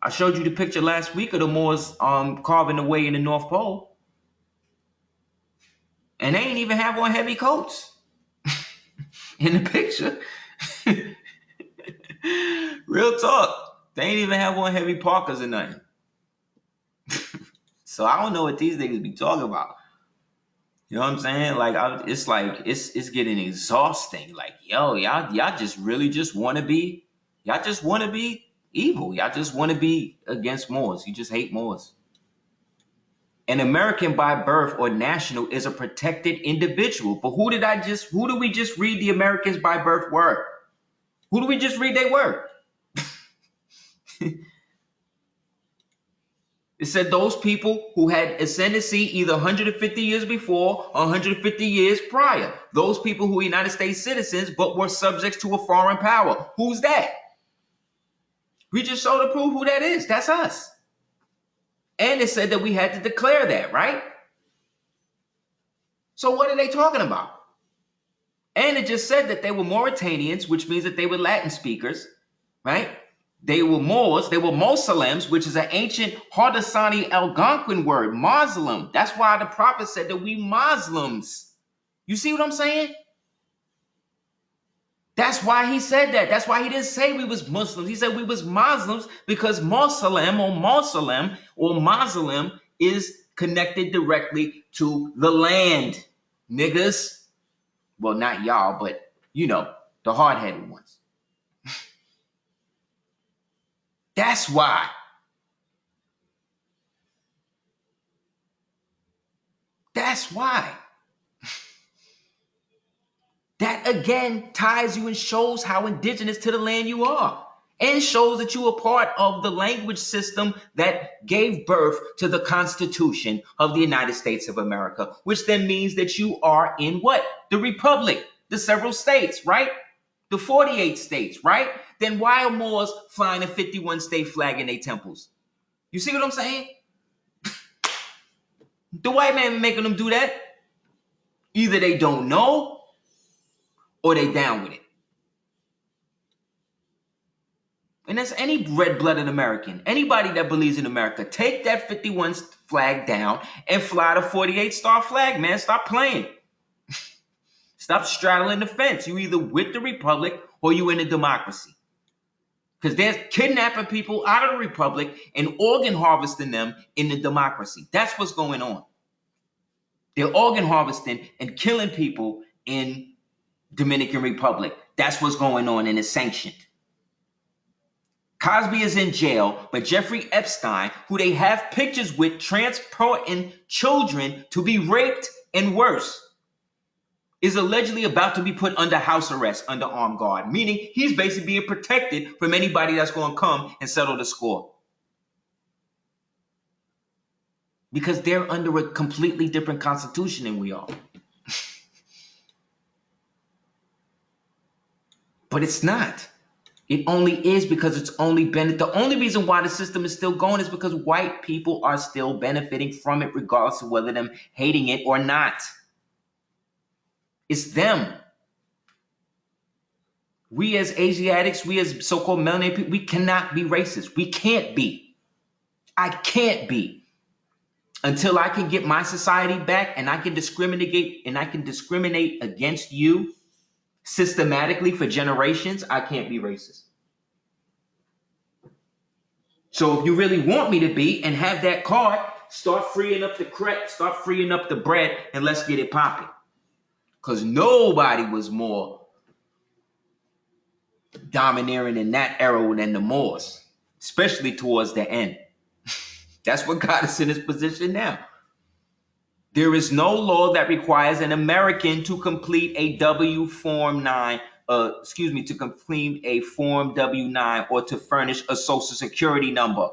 I showed you the picture last week of the Moors carving away in the North Pole, and they ain't even have on heavy coats in the picture. Real talk, they ain't even have on heavy parkas or nothing. So I don't know what these niggas be talking about. You know what I'm saying? It's getting exhausting. Like, yo, y'all just really just want to be, y'all just want to be evil. Y'all just want to be against Moors. You just hate Moors. An American by birth or national is a protected individual. But who do we just read the Americans by birth were? Who do we just read they were? It said those people who had ascendancy either 150 years before or 150 years prior. Those people who were United States citizens but were subjects to a foreign power. Who's that? We just showed to prove who that is. That's us. And it said that we had to declare that, right? So what are they talking about? And it just said that they were Mauritanians, which means that they were Latin speakers, right? They were Moors, they were Moslems, which is an ancient Haudenosaunee Algonquin word, Muslim. That's why the prophet said that we Muslims. You see what I'm saying? That's why he said that. That's why he didn't say we was Muslims. He said we was Muslims because Muslim is connected directly to the land, niggas. Well, not y'all, but you know, the hard-headed ones. That's why. That's why. That again ties you and shows how indigenous to the land you are, and shows that you are part of the language system that gave birth to the Constitution of the United States of America, which then means that you are in what? The Republic, the several states, right? The 48 states, right? Then why are Moors flying a 51 state flag in their temples? You see what I'm saying? The white man making them do that. Either they don't know or they down with it. And that's any red-blooded American. Anybody that believes in America, take that 51 flag down and fly the 48-star flag, man. Stop playing. Stop straddling the fence. You either with the Republic or you in a democracy. Because they're kidnapping people out of the Republic and organ harvesting them in the democracy. That's what's going on. They're organ harvesting and killing people in Dominican Republic. That's what's going on, and it's sanctioned. Cosby is in jail, but Jeffrey Epstein, who they have pictures with transporting children to be raped and worse, is allegedly about to be put under house arrest, under armed guard, meaning he's basically being protected from anybody that's going to come and settle the score. Because they're under a completely different constitution than we are. But it's not. It only is because it's only been, the only reason why the system is still going is because white people are still benefiting from it, regardless of whether them hating it or not. It's them. We as Asiatics, we as so-called melanated people, we cannot be racist. We can't be. I can't be. Until I can get my society back and I can discriminate against you systematically for generations, I can't be racist. So if you really want me to be and have that card, start freeing up the credit, start freeing up the bread, and let's get it popping. Because nobody was more domineering in that era than the Moors, especially towards the end. That's what got us in this position now. There is no law that requires an American to complete a Form W-9 or to furnish a social security number.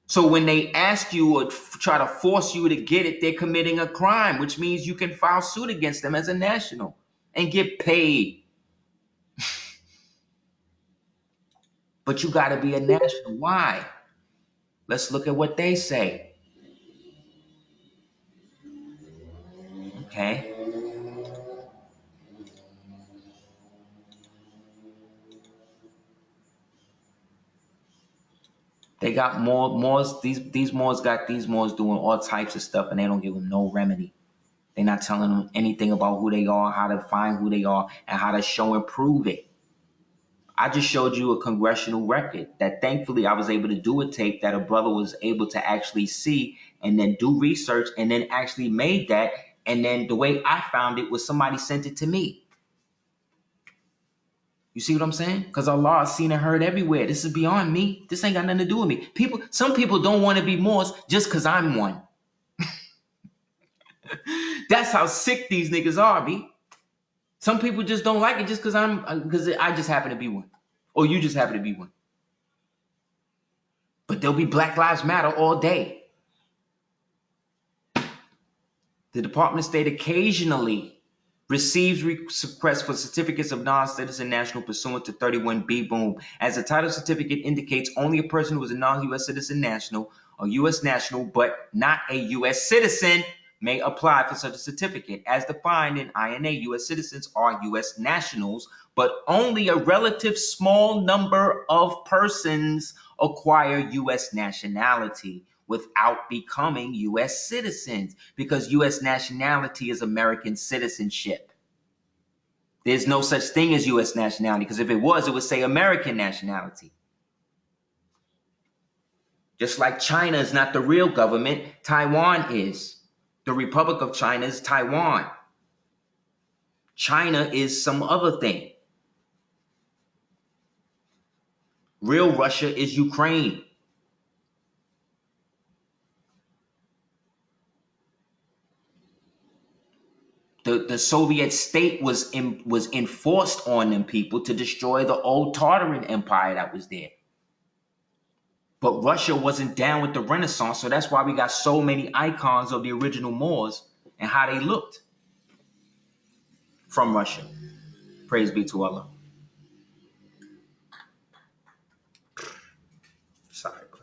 So when they ask you or try to force you to get it, they're committing a crime, which means you can file suit against them as a national and get paid. But you got to be a national. Why? Let's look at what they say. Okay. They got Moors. These Moors got these Moors doing all types of stuff, and they don't give them no remedy. They're not telling them anything about who they are, how to find who they are, and how to show and prove it. I just showed you a congressional record that thankfully I was able to do a tape that a brother was able to actually see and then do research and then actually made that. And then the way I found it was somebody sent it to me. You see what I'm saying? Because Allah is seen and heard everywhere. This is beyond me. This ain't got nothing to do with me. Some people don't want to be Moors just because I'm one. That's how sick these niggas are, B. Some people just don't like it just because I just happen to be one. Or you just happen to be one. But there'll be Black Lives Matter all day. The Department of State occasionally receives requests for certificates of non-citizen national pursuant to 31B boom. As the title certificate indicates, only a person who is a non-U.S. citizen national or U.S. national but not a U.S. citizen may apply for such a certificate. As defined in INA, U.S. citizens are U.S. nationals, but only a relative small number of persons acquire U.S. nationality without becoming U.S. citizens, because U.S. nationality is American citizenship. There's no such thing as U.S. nationality, because if it was, it would say American nationality. Just like China is not the real government, Taiwan is. The Republic of China is Taiwan. China is some other thing. Real Russia is Ukraine. The Soviet state was enforced on them people to destroy the old Tartarian empire that was there. But Russia wasn't down with the Renaissance, so that's why we got so many icons of the original Moors and how they looked from Russia. Praise be to Allah. Sorry, bro.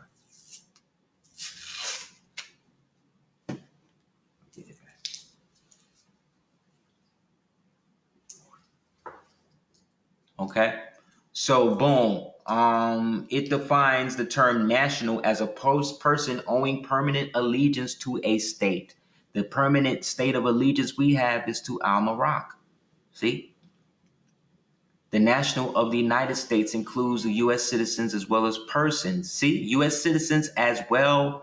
Okay, so boom. It defines the term national as a person owing permanent allegiance to a state. The permanent state of allegiance we have is to Al-Marak. See? The national of the United States includes the U.S. citizens as well as persons. See? U.S. citizens as well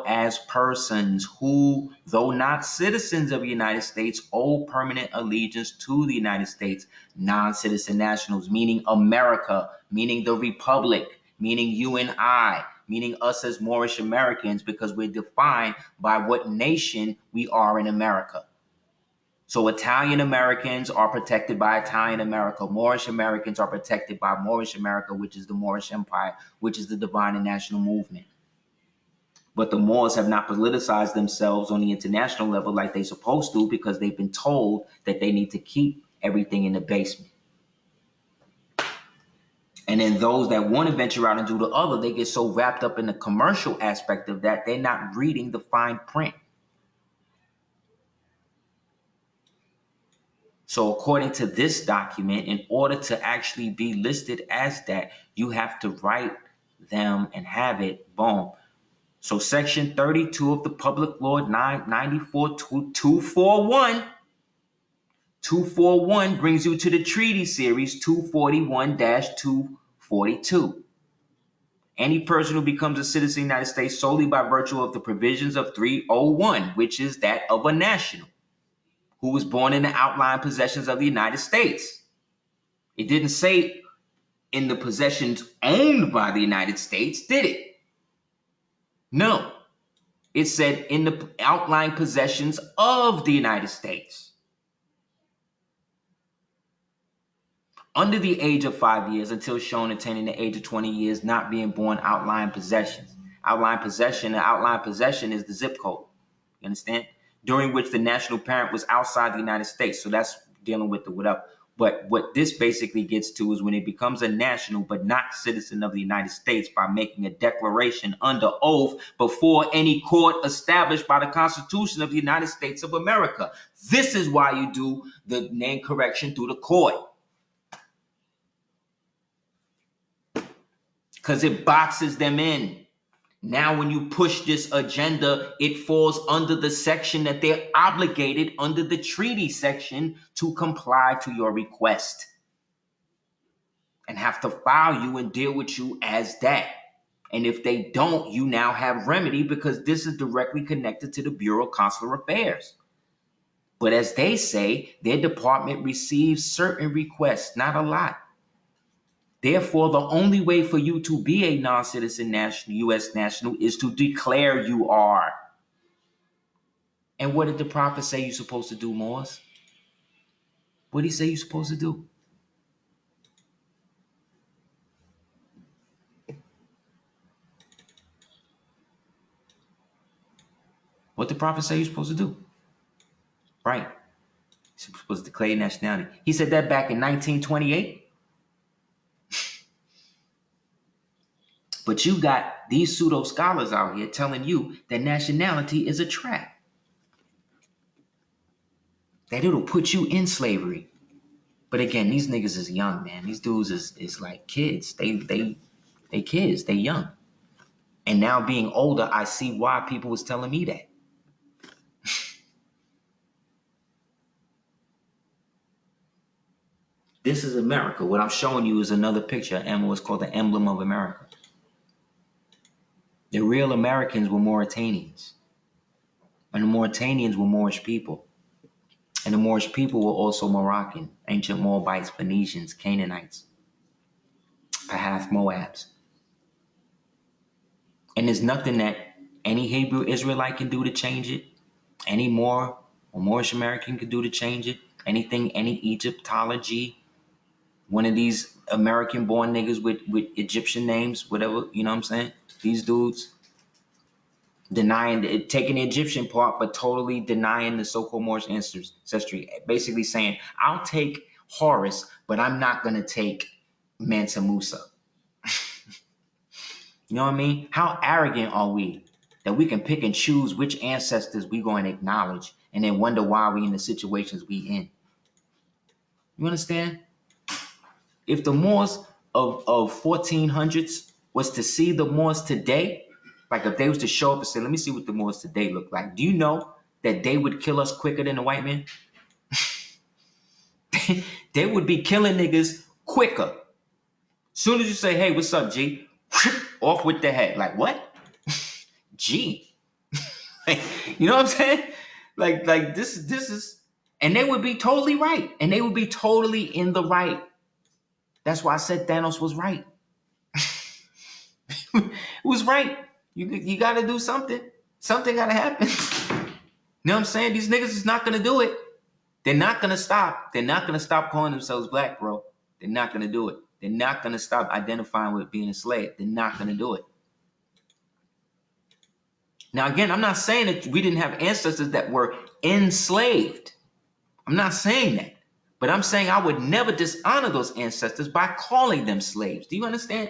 as persons who, though not citizens of the United States, owe permanent allegiance to the United States. Non-citizen nationals, meaning America, meaning the Republic, meaning you and I, meaning us as Moorish Americans, because we're defined by what nation we are in America. So Italian Americans are protected by Italian America. Moorish Americans are protected by Moorish America, which is the Moorish Empire, which is the divine and national movement. But the Moors have not politicized themselves on the international level like they're supposed to, because they've been told that they need to keep everything in the basement. And then those that want to venture out and do the other, they get so wrapped up in the commercial aspect of that, they're not reading the fine print. So according to this document, in order to actually be listed as that, you have to write them and have it, boom. So section 32 of the Public Law 241. 241 brings you to the treaty series 241-242. Any person who becomes a citizen of the United States solely by virtue of the provisions of 301, which is that of a national, who was born in the outlying possessions of the United States. It didn't say in the possessions owned by the United States, did it? No. It said in the outlying possessions of the United States. Under the age of 5 years until shown attaining the age of 20 years, not being born outlying possessions. Outlying possession is the zip code. You understand? During which the national parent was outside the United States. So that's dealing with the whatever. But what this basically gets to is when it becomes a national but not citizen of the United States by making a declaration under oath before any court established by the Constitution of the United States of America. This is why you do the name correction through the court. Because it boxes them in. Now, when you push this agenda, it falls under the section that they're obligated under the treaty section to comply to your request and have to file you and deal with you as that. And if they don't, you now have remedy, because this is directly connected to the Bureau of Consular Affairs. But as they say, their department receives certain requests, not a lot. Therefore, the only way for you to be a non-citizen national, U.S. national, is to declare you are. And what did the prophet say you're supposed to do, Moors? What did he say you're supposed to do? What did the prophet say you're supposed to do? Right. You're supposed to declare your nationality. He said that back in 1928. But you got these pseudo scholars out here telling you that nationality is a trap. That it'll put you in slavery. But again, these niggas is young, man. These dudes is like kids. They kids. They young. And now being older, I see why people was telling me that. This is America. What I'm showing you is another picture and what's called the emblem of America. The real Americans were Mauritanians. And the Mauritanians were Moorish people. And the Moorish people were also Moroccan, ancient Moabites, Phoenicians, Canaanites, Pahath Moabs. And there's nothing that any Hebrew Israelite can do to change it anymore or Moorish American could do to change it. Anything, any Egyptology, one of these American-born niggas with Egyptian names, whatever, you know what I'm saying? These dudes denying it, taking the Egyptian part, but totally denying the so-called Moorish ancestry. Basically saying, I'll take Horus, but I'm not gonna take Mansa Musa. You know what I mean? How arrogant are we that we can pick and choose which ancestors we going to acknowledge and then wonder why we in the situations we in? You understand? If the Moors of 1400s was to see the Moors today, like if they was to show up and say, let me see what the Moors today look like. Do you know that they would kill us quicker than the white man? They would be killing niggas quicker. Soon as you say, hey, what's up, G? Off with the head. Like, what? G. You know what I'm saying? Like this is, and they would be totally right. And they would be totally in the right. That's why I said Thanos was right. It was right. You got to do something. Something got to happen. You know what I'm saying? These niggas is not going to do it. They're not going to stop. They're not going to stop calling themselves black, bro. They're not going to do it. They're not going to stop identifying with being enslaved. They're not going to do it. Now, again, I'm not saying that we didn't have ancestors that were enslaved. I'm not saying that. But I'm saying I would never dishonor those ancestors by calling them slaves. Do you understand?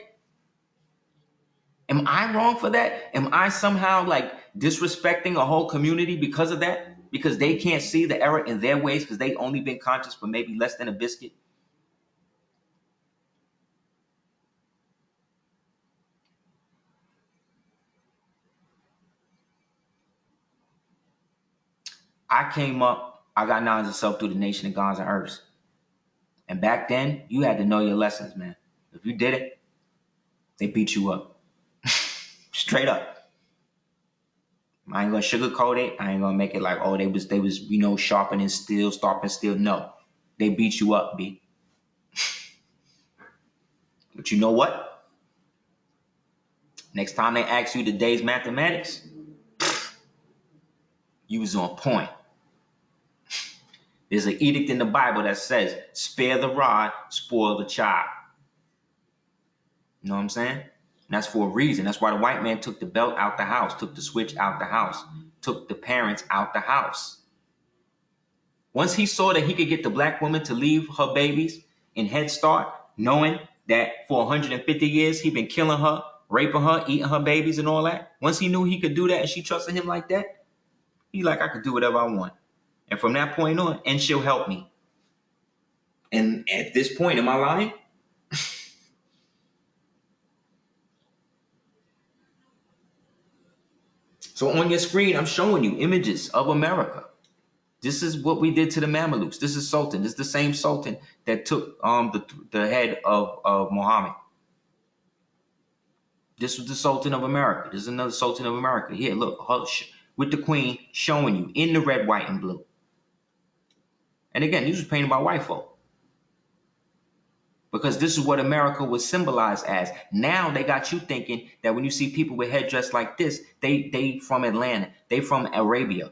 Am I wrong for that? Am I somehow like disrespecting a whole community because of that? Because they can't see the error in their ways because they've only been conscious for maybe less than a biscuit? I came up, I got knowledge of self through the nation of gods and earths. And back then, you had to know your lessons, man. If you did it, they beat you up. Straight up. I ain't gonna sugarcoat it. I ain't gonna make it like, oh, they was, sharpening steel, sharpening steel. No. They beat you up, B. But you know what? Next time they ask you today's mathematics, you was on point. There's an edict in the Bible that says, spare the rod, spoil the child. You know what I'm saying? And that's for a reason. That's why the white man took the belt out the house, took the switch out the house, took the parents out the house. Once he saw that he could get the black woman to leave her babies in Head Start, knowing that for 150 years he'd been killing her, raping her, eating her babies and all that. Once he knew he could do that and she trusted him like that, he like, I could do whatever I want. And from that point on, and she'll help me. And at this point, am I lying? So on your screen, I'm showing you images of America. This is what we did to the Mamelukes. This is Sultan. This is the same Sultan that took the head of Muhammad. This was the Sultan of America. This is another Sultan of America. Here, look, with the Queen showing you in the red, white, and blue. And again, these was painted by white folk. Because this is what America was symbolized as. Now they got you thinking that when you see people with headdress like this, they from Atlanta. They from Arabia.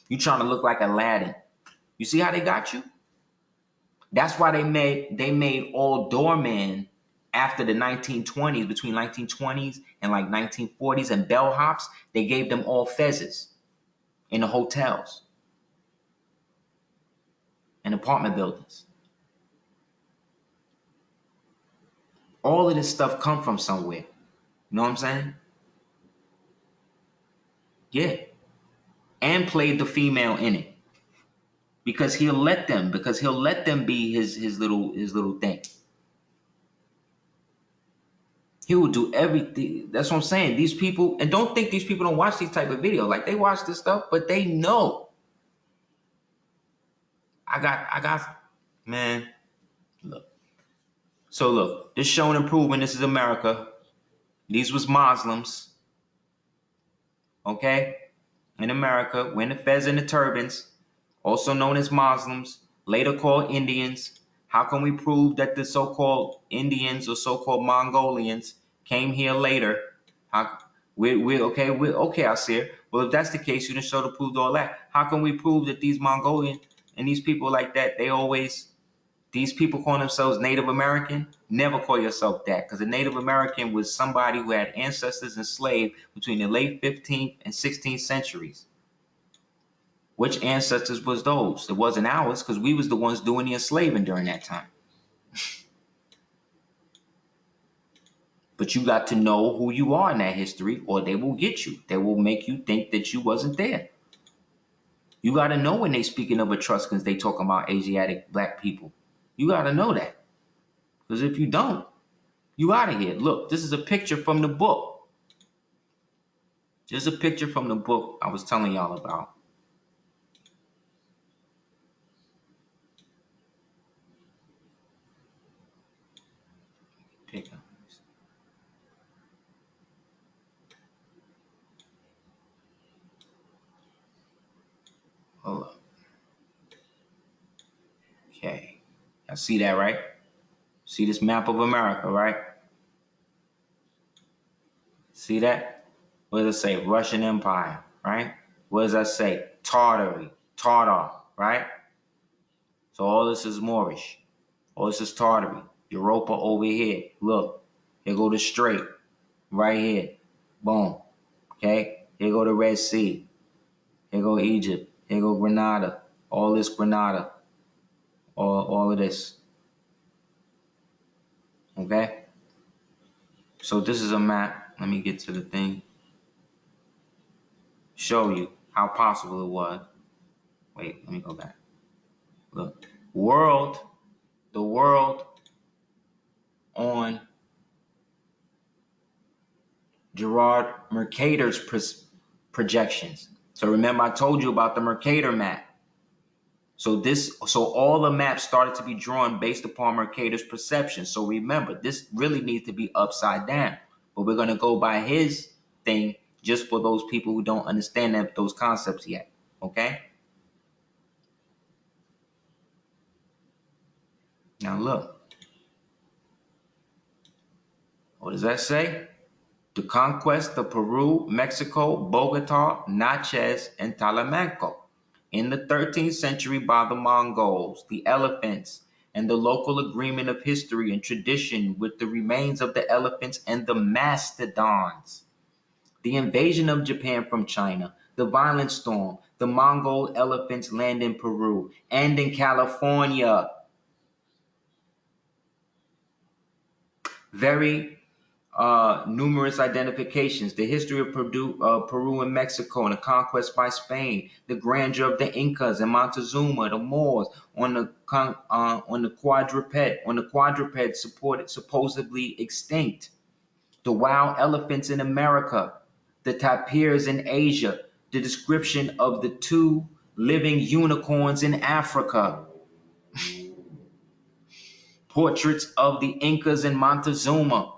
You trying to look like Aladdin. You see how they got you? That's why they made all doormen after the 1920s, between 1920s and like 1940s, and bellhops. They gave them all fezzes in the hotels and apartment buildings. All of this stuff come from somewhere. You know what I'm saying? Yeah. And played the female in it. Because he'll let them be his little thing. He will do everything. That's what I'm saying. These people, and don't think these people don't watch these type of videos. Like, they watch this stuff, but they know. I got, man, look. So look, this showing improvement. This is America. These was Muslims. Okay? In America, wearing the fez and the turbans, also known as Muslims, later called Indians. How can we prove that the so-called Indians or so-called Mongolians came here later? We're okay. We're okay, Aseer. Well, if that's the case, you didn't show to prove all that. How can we prove that these Mongolian and these people like that, these people call themselves Native American? Never call yourself that, because a Native American was somebody who had ancestors enslaved between the late 15th and 16th centuries. Which ancestors was those? It wasn't ours, because we was the ones doing the enslaving during that time. But you got to know who you are in that history, or they will get you. They will make you think that you wasn't there. You got to know when they speaking of Etruscans, they talking about Asiatic black people. You got to know that. Because if you don't, you out of here. Look, this is a picture from the book. There's a picture from the book I was telling y'all about. Pick up. Hold up. Okay. Y'all see that, right? See this map of America, right? See that? What does it say? Russian Empire, right? What does that say? Tartary, Tartar, right? So all this is Moorish. All this is Tartary. Europa over here. Look, here go the Strait, right here. Boom. Okay? Here go the Red Sea. Here go Egypt. Here go Granada. All this Granada. All of this. Okay? So this is a map. Let me get to the thing. Show you how possible it was. Wait, let me go back. Look. The world on Gerard Mercator's projections. So remember I told you about the Mercator map. So all the maps started to be drawn based upon Mercator's perception. So remember, this really needs to be upside down. But we're going to go by his thing just for those people who don't understand those concepts yet. Okay? Now look. What does that say? The conquest of Peru, Mexico, Bogota, Natchez, and Talamanco in the 13th century by the Mongols, the elephants, and the local agreement of history and tradition with the remains of the elephants and the mastodons. The invasion of Japan from China, the violent storm, the Mongol elephants land in Peru and in California. Very numerous identifications, the history of Peru and Mexico, and the conquest by Spain, the grandeur of the Incas and Montezuma, the Moors on the quadruped supposedly extinct, the wild elephants in America, the tapirs in Asia, the description of the 2 living unicorns in Africa, portraits of the Incas in Montezuma.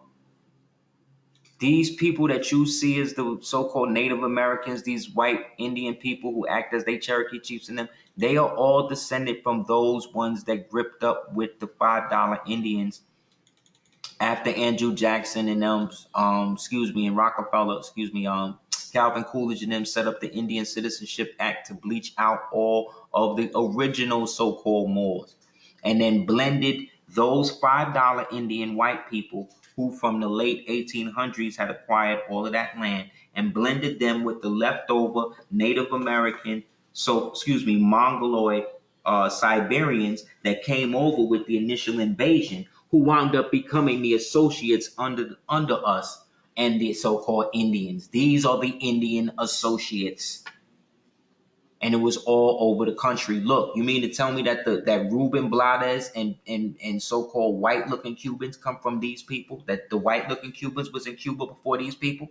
These people that you see as the so-called Native Americans, these white Indian people who act as they Cherokee chiefs in them, they are all descended from those ones that gripped up with the $5 Indians after Andrew Jackson and them, and Rockefeller, Calvin Coolidge and them set up the Indian Citizenship Act to bleach out all of the original so-called Moors, and then blended those $5 Indian white people who from the late 1800s had acquired all of that land and blended them with the leftover Native American, Mongoloid Siberians that came over with the initial invasion, who wound up becoming the associates under us and the so-called Indians. These are the Indian associates. And it was all over the country. Look, you mean to tell me that that Ruben Blades and so-called white-looking Cubans come from these people? That the white-looking Cubans was in Cuba before these people?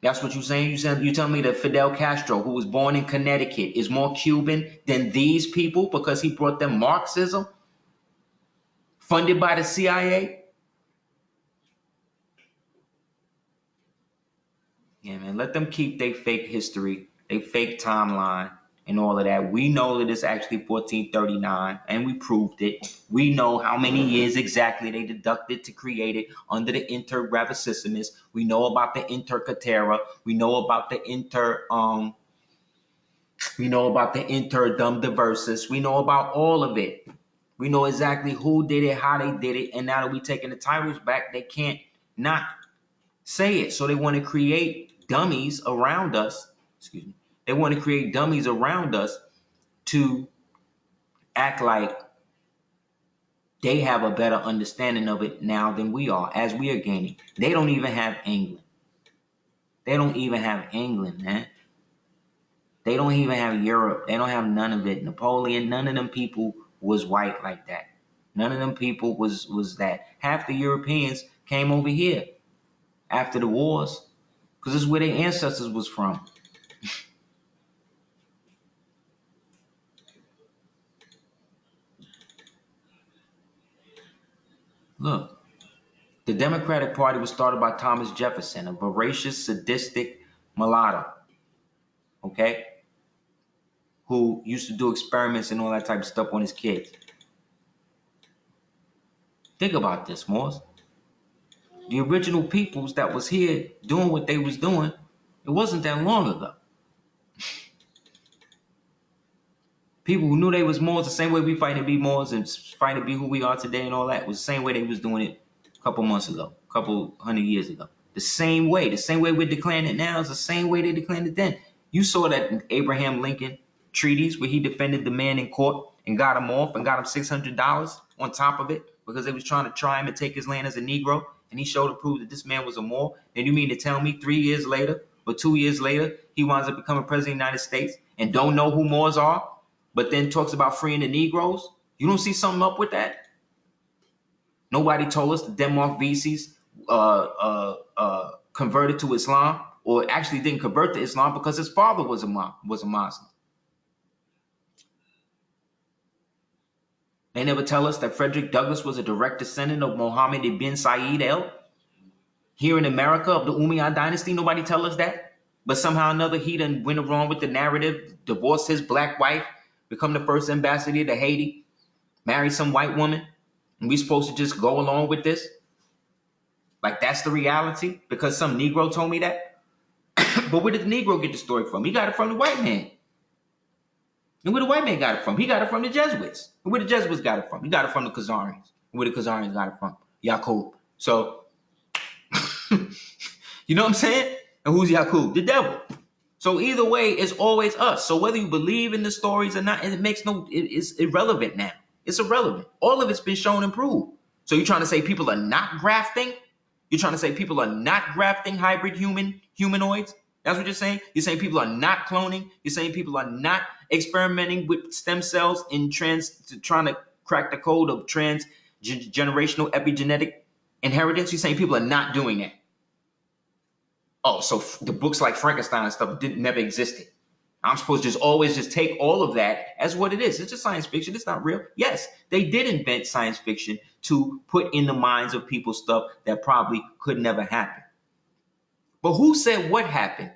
That's what you're saying? You telling me that Fidel Castro, who was born in Connecticut, is more Cuban than these people because he brought them Marxism? Funded by the CIA? Yeah, man, let them keep their fake history, their fake timeline, and all of that. We know that it's actually 1439, and we proved it. We know how many years exactly they deducted to create it under the Inter Gravississimus. We know about the Inter Caetera. We know about the Inter Dum Diversus. We know about all of it. We know exactly who did it, how they did it, and now that we taking the titles back, they can't not say it. So they want to create dummies around us. Excuse me. They want to create dummies around us to act like they have a better understanding of it now than we are, as we are gaining. They don't even have England. They don't even have England, man. They don't even have Europe. They don't have none of it. Napoleon, none of them people was white like that. None of them people was that. Half the Europeans came over here after the wars because this is where their ancestors was from. Look, the Democratic Party was started by Thomas Jefferson, a voracious, sadistic mulatto, okay, who used to do experiments and all that type of stuff on his kids. Think about this, Morse. The original peoples that was here doing what they was doing, it wasn't that long ago. People who knew they was Moors the same way we fight to be Moors and fight to be who we are today and all that was the same way they was doing it a couple months ago, a couple 100 years ago. The same way we're declaring it now is the same way they declared it then. You saw that in Abraham Lincoln treaties where he defended the man in court and got him off and got him $600 on top of it because they was trying to try him and take his land as a Negro, and he showed and proved that this man was a Moor. And you mean to tell me 3 years later or 2 years later he winds up becoming president of the United States and don't know who Moors are, but then talks about freeing the Negroes? You don't see something up with that? Nobody told us that Denmark VCs converted to Islam, or actually didn't convert to Islam because his father was a Muslim. They never tell us that Frederick Douglass was a direct descendant of Mohammed ibn Said El here in America of the Umayyad dynasty. Nobody tell us that. But somehow or another, he done went wrong with the narrative, divorced his black wife, become the first ambassador to Haiti, marry some white woman, and we supposed to just go along with this? Like that's the reality because some Negro told me that? But where did the Negro get the story from? He got it from the white man. And where the white man got it from? He got it from the Jesuits. And where the Jesuits got it from? He got it from the Khazarians. And where the Khazarians got it from? Yaqub. So, you know what I'm saying? And who's Yaqub? The devil. So either way, it's always us. So whether you believe in the stories or not, it's irrelevant now. It's irrelevant. All of it's been shown and proved. So you're trying to say people are not grafting? You're trying to say people are not grafting hybrid humanoids? That's what you're saying? You're saying people are not cloning? You're saying people are not experimenting with stem cells in trying to crack the code of transgenerational epigenetic inheritance? You're saying people are not doing that? Oh, so the books like Frankenstein and stuff never existed. I'm supposed to just always just take all of that as what it is. It's just science fiction. It's not real. Yes, they did invent science fiction to put in the minds of people stuff that probably could never happen. But who said what happened?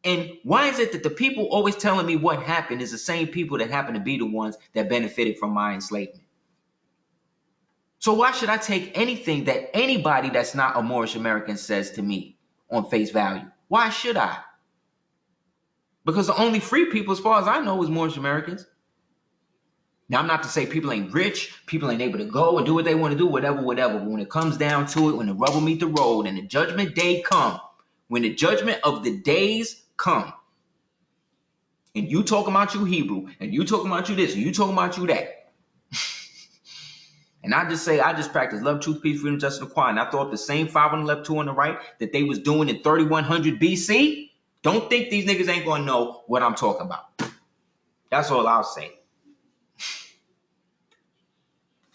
And why is it that the people always telling me what happened is the same people that happen to be the ones that benefited from my enslavement? So why should I take anything that anybody that's not a Moorish American says to me on face value? Why should I? Because the only free people, as far as I know, is Moorish Americans. Now, I'm not to say people ain't rich, people ain't able to go and do what they want to do, whatever. But when it comes down to it, when the rubber meet the road and the judgment day come, when the judgment of the days come, and you talking about you Hebrew, and you talking about you this, and you talking about you that. And I just practice love, truth, peace, freedom, justice, and equality. And I thought the same 5 on the left, 2 on the right that they was doing in 3100 BC. Don't think these niggas ain't gonna know what I'm talking about. That's all I'll say.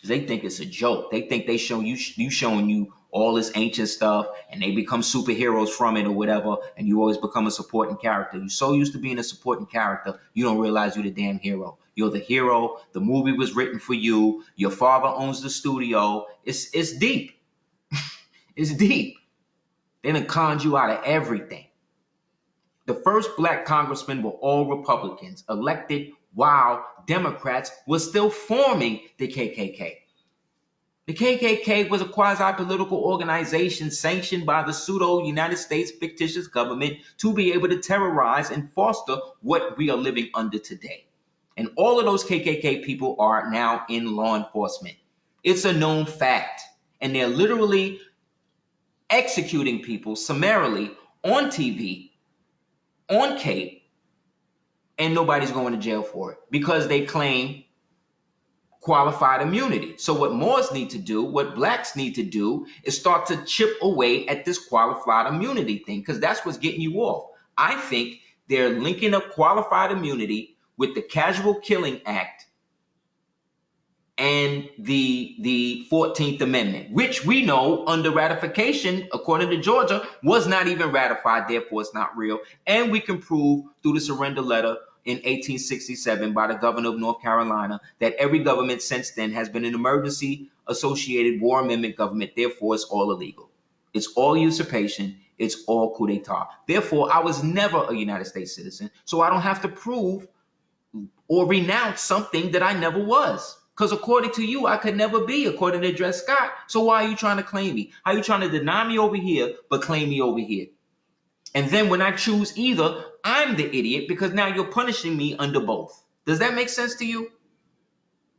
They think it's a joke. They think they showing you all this ancient stuff, and they become superheroes from it or whatever, and you always become a supporting character. You're so used to being a supporting character, you don't realize you're the damn hero. You're the hero. The movie was written for you. Your father owns the studio. It's deep. It's deep. They done conned you out of everything. The first black congressmen were all Republicans, elected while Democrats were still forming the KKK. The KKK was a quasi-political organization sanctioned by the pseudo-United States fictitious government to be able to terrorize and foster what we are living under today. And all of those KKK people are now in law enforcement. It's a known fact. And they're literally executing people summarily on TV, on Cape, and nobody's going to jail for it because they claim qualified immunity. So what Moors need to do, what blacks need to do, is start to chip away at this qualified immunity thing, because that's what's getting you off. I think they're linking up qualified immunity with the Casual Killing Act and the 14th Amendment, which we know under ratification, according to Georgia, was not even ratified, therefore it's not real. And we can prove through the surrender letter in 1867 by the governor of North Carolina that every government since then has been an emergency associated war amendment government, therefore it's all illegal. It's all usurpation, it's all coup d'etat. Therefore, I was never a United States citizen, so I don't have to prove or renounce something that I never was. Because according to you, I could never be, according to Dred Scott. So why are you trying to claim me? How are you trying to deny me over here, but claim me over here? And then when I choose either, I'm the idiot because now you're punishing me under both. Does that make sense to you?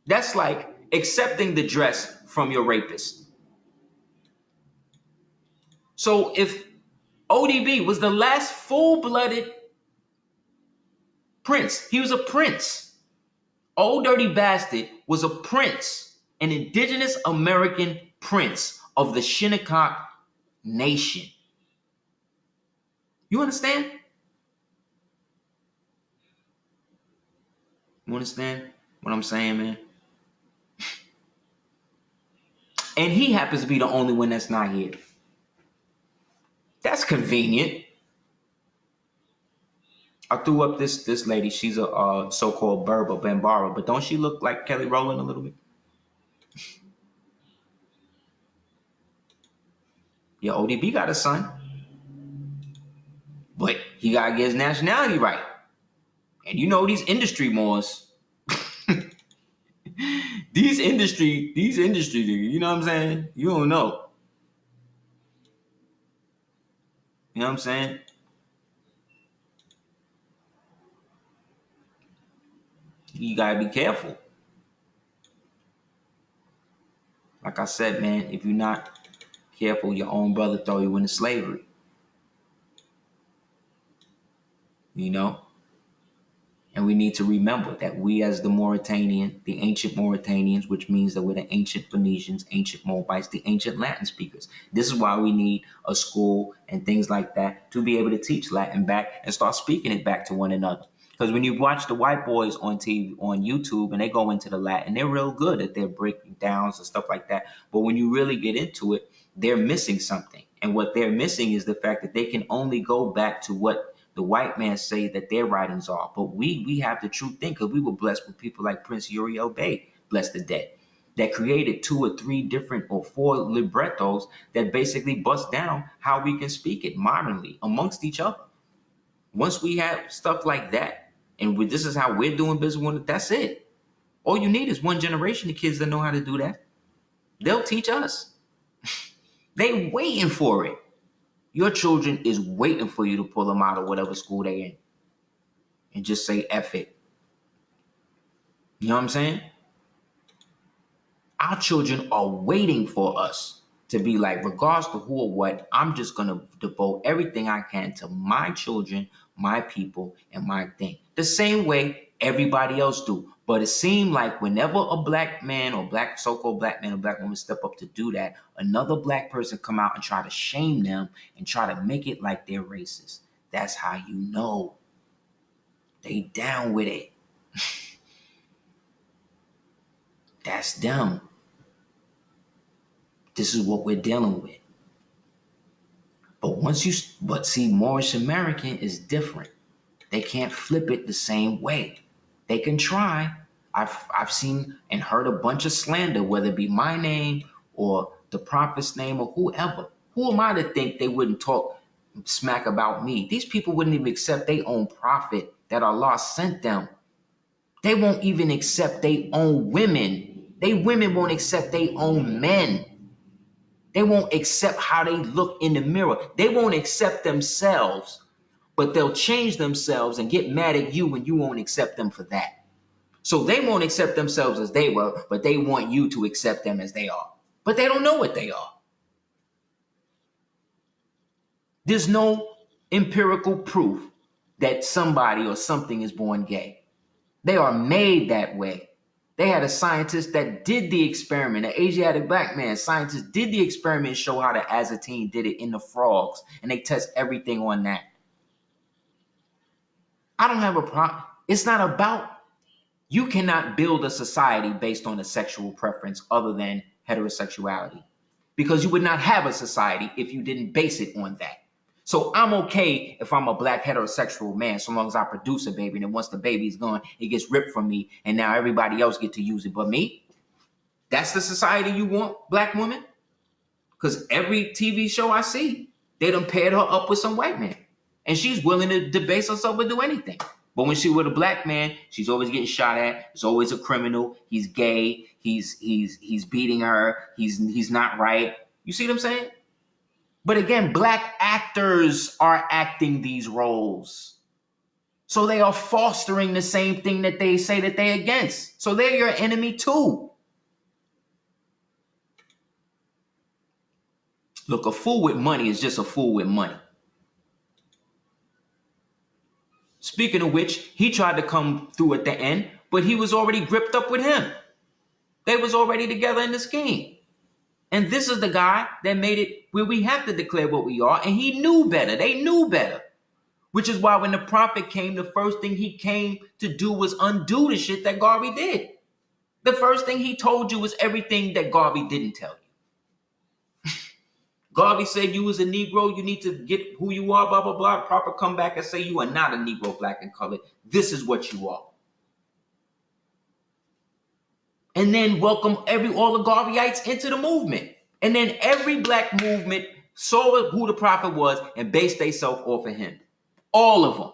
That's like accepting the dress from your rapist. So if ODB was the last full-blooded prince, he was a prince. Old Dirty Bastard was a prince, an indigenous American prince of the Shinnecock Nation. You understand? You understand what I'm saying, man? And he happens to be the only one that's not here. That's convenient. I threw up this lady. She's a so-called Berber Bambara, but don't she look like Kelly Rowland a little bit? Yeah, ODB got a son, but he gotta get his nationality right. And you know these industry Moors. these industry, you know what I'm saying? You don't know. You know what I'm saying? You gotta be careful. Like I said, man, if you're not careful, your own brother throw you into slavery. You know? And we need to remember that we as the Mauritanian, the ancient Mauritanians, which means that we're the ancient Phoenicians, ancient Moabites, the ancient Latin speakers. This is why we need a school and things like that to be able to teach Latin back and start speaking it back to one another. Because when you watch the white boys on TV, on YouTube, and they go into the Latin, they're real good at their breaking downs and stuff like that. But when you really get into it, they're missing something. And what they're missing is the fact that they can only go back to what the white man say that their writings are. But we have the true thing because we were blessed with people like Prince Uriel Bey, bless the dead, that created 2 or 3 different or 4 librettos that basically bust down how we can speak it modernly amongst each other. Once we have stuff like that, and this is how we're doing business, that's it. All you need is one generation of kids that know how to do that. They'll teach us. They waiting for it. Your children is waiting for you to pull them out of whatever school they're in and just say F it. You know what I'm saying? Our children are waiting for us to be like, regardless of who or what, I'm just going to devote everything I can to my children, my people, and my thing. The same way everybody else do. But it seemed like whenever a black man or so-called black man or black woman step up to do that, another black person come out and try to shame them and try to make it like they're racist. That's how you know they down with it. That's them. This is what we're dealing with. But see, Moorish American is different. They can't flip it the same way. They can try. I've seen and heard a bunch of slander, whether it be my name or the prophet's name or whoever. Who am I to think they wouldn't talk smack about me. These people wouldn't even accept their own prophet that Allah sent them. They won't even accept their own women. They women won't accept their own men. They won't accept how they look in the mirror. They won't accept themselves, but they'll change themselves and get mad at you when you won't accept them for that. So they won't accept themselves as they were, but they want you to accept them as they are. But they don't know what they are. There's no empirical proof that somebody or something is born gay. They are made that way. They had a scientist that did the experiment, an Asiatic black man scientist did the experiment and show how the azatine did it in the frogs, and they test everything on that. I don't have a problem. It's not about, you cannot build a society based on a sexual preference other than heterosexuality, because you would not have a society if you didn't base it on that. So I'm okay if I'm a black heterosexual man, so long as I produce a baby, and then once the baby's gone, it gets ripped from me, and now everybody else get to use it but me. That's the society you want, black woman? Because every TV show I see, they done paired her up with some white man, and she's willing to debase herself or do anything. But when she with a black man, she's always getting shot at. It's always a criminal. He's gay. He's beating her. He's not right. You see what I'm saying? But again, black actors are acting these roles. So they are fostering the same thing that they say that they're against. So they're your enemy too. Look, a fool with money is just a fool with money. Speaking of which, he tried to come through at the end, but he was already gripped up with him. They was already together in the scheme. And this is the guy that made it where we have to declare what we are, and he knew better. They knew better. Which is why when the prophet came, the first thing he came to do was undo the shit that Garvey did. The first thing he told you was everything that Garvey didn't tell you. Garvey said you was a Negro, you need to get who you are, blah, blah, blah. Prophet come back and say you are not a Negro, black and colored. This is what you are. And then welcome all the Garveyites into the movement. And then every black movement saw who the prophet was and based themselves off of him. All of them.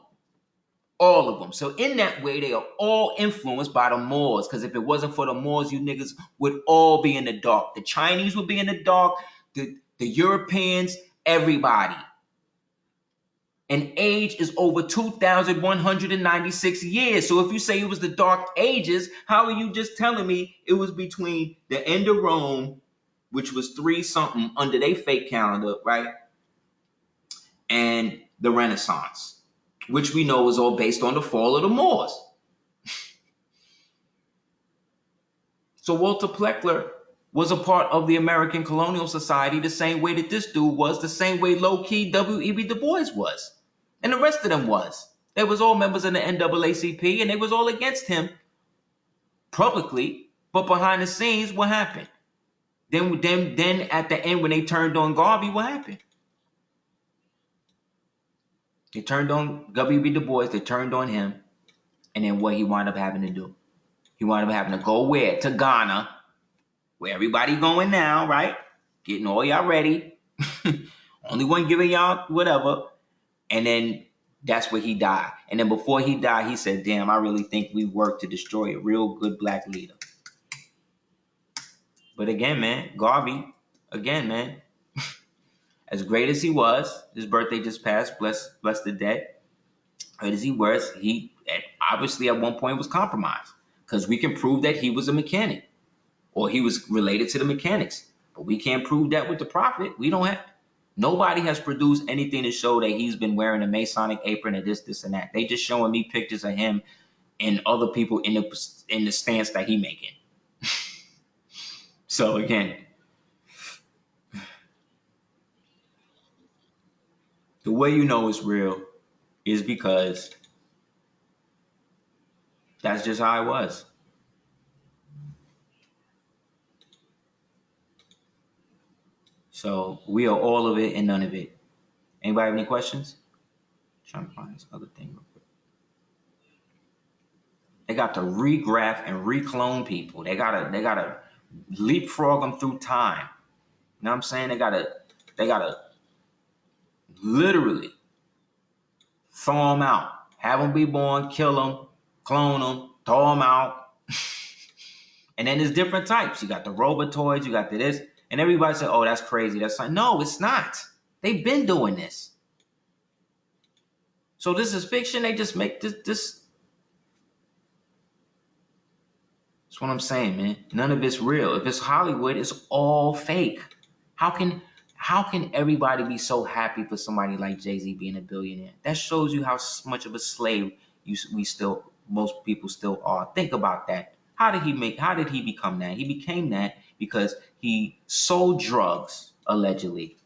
All of them. So in that way, they are all influenced by the Moors. Because if it wasn't for the Moors, you niggas would all be in the dark. The Chinese would be in the dark. The Europeans, everybody. And age is over 2,196 years. So if you say it was the Dark Ages, how are you just telling me it was between the end of Rome, which was 3-something under their fake calendar, right? And the Renaissance, which we know was all based on the fall of the Moors. So Walter Pleckler was a part of the American colonial society the same way that this dude was, the same way low-key W.E.B. Du Bois was. And the rest of them was. They was all members of the NAACP, and they was all against him publicly. But behind the scenes, what happened? Then at the end, when they turned on Garvey, what happened? They turned on W.E.B. Du Bois. They turned on him. And then what he wound up having to do? He wound up having to go where? To Ghana, where everybody going now, right? Getting all y'all ready. Only one giving y'all whatever. And then that's where he died. And then before he died, he said, damn, I really think we worked to destroy a real good black leader. But again, man, Garvey, again, man, as great as he was, his birthday just passed, bless the dead. Great as he was, he obviously at one point was compromised. Because we can prove that he was a mechanic. Or he was related to the mechanics. But we can't prove that with the prophet. We don't have... Nobody has produced anything to show that he's been wearing a Masonic apron or this, and that. They just showing me pictures of him and other people in the stance that he making. So again, the way you know it's real is because that's just how it was. So we are all of it and none of it. Anybody have any questions? I'm trying to find this other thing real quick. They got to regraph and reclone people. They gotta leapfrog them through time. You know what I'm saying? They gotta literally throw them out, have them be born, kill them, clone them, throw them out. And then there's different types. You got the robotoids, you got the this, and everybody said, oh, that's crazy. That's like, no, it's not. They've been doing this. So this is fiction. They just make this. That's what I'm saying, man. None of it's real. If it's Hollywood, it's all fake. How can everybody be so happy for somebody like Jay-Z being a billionaire? That shows you how much of a slave most people still are. Think about that. How did he become that? He became that because he sold drugs, allegedly,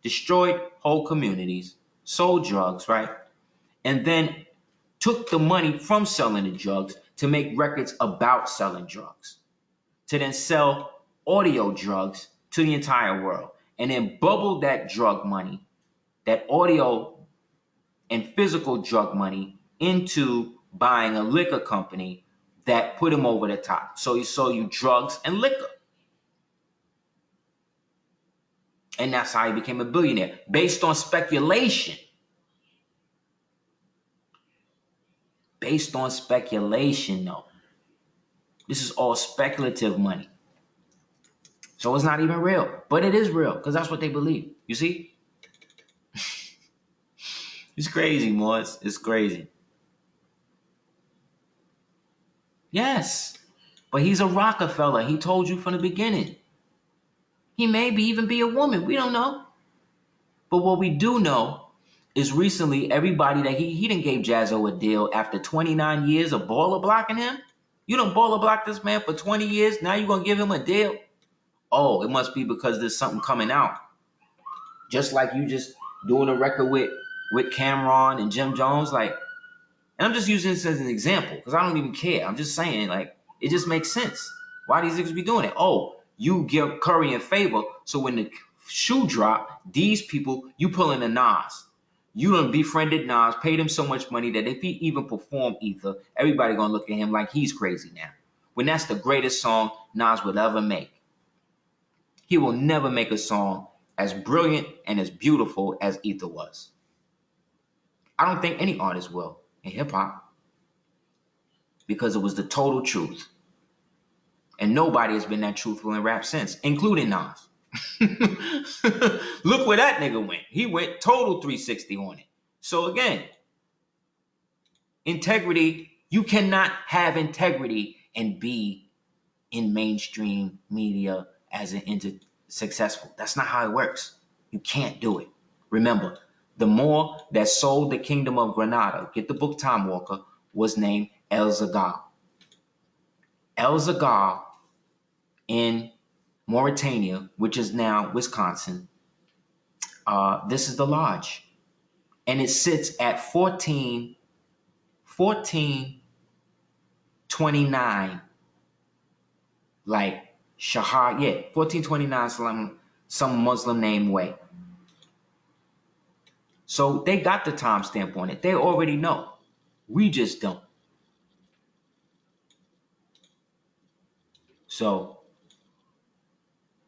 destroyed whole communities, sold drugs, right? And then took the money from selling the drugs to make records about selling drugs, to then sell audio drugs to the entire world, and then bubble that drug money, that audio and physical drug money, into buying a liquor company that put him over the top. So he sold you drugs and liquor. And that's how he became a billionaire, based on speculation. Based on speculation, though. This is all speculative money. So it's not even real, but it is real because that's what they believe. You see? It's crazy, Morris. It's crazy. Yes, but he's a Rockefeller. He told you from the beginning. He may even be a woman. We don't know. But what we do know is recently everybody that he done gave Jazzo a deal after 29 years of baller blocking him. You done baller block this man for 20 years. Now you're going to give him a deal? Oh, it must be because there's something coming out. Just like you just doing a record with Cameron and Jim Jones. Like, and I'm just using this as an example because I don't even care. I'm just saying, like, it just makes sense. Why these niggas be doing it? Oh, you give Curry in favor, so when the shoe drop, these people, you pulling a Nas. You done befriended Nas, paid him so much money that if he even perform Ether, everybody gonna look at him like he's crazy now. When that's the greatest song Nas would ever make. He will never make a song as brilliant and as beautiful as Ether was. I don't think any artist will in hip-hop, because it was the total truth. And nobody has been that truthful in rap since, including Nas. Look where that nigga went. He went total 360 on it. So again, integrity, you cannot have integrity and be in mainstream media as an successful. That's not how it works. You can't do it. Remember, the Moor that sold the kingdom of Granada, get the book Time Walker, was named El Zagal. El Zagal in Mauritania, which is now Wisconsin. This is the lodge. And it sits at 1429, like Shahar, 1429 some Muslim name way. So they got the timestamp on it. They already know. We just don't. So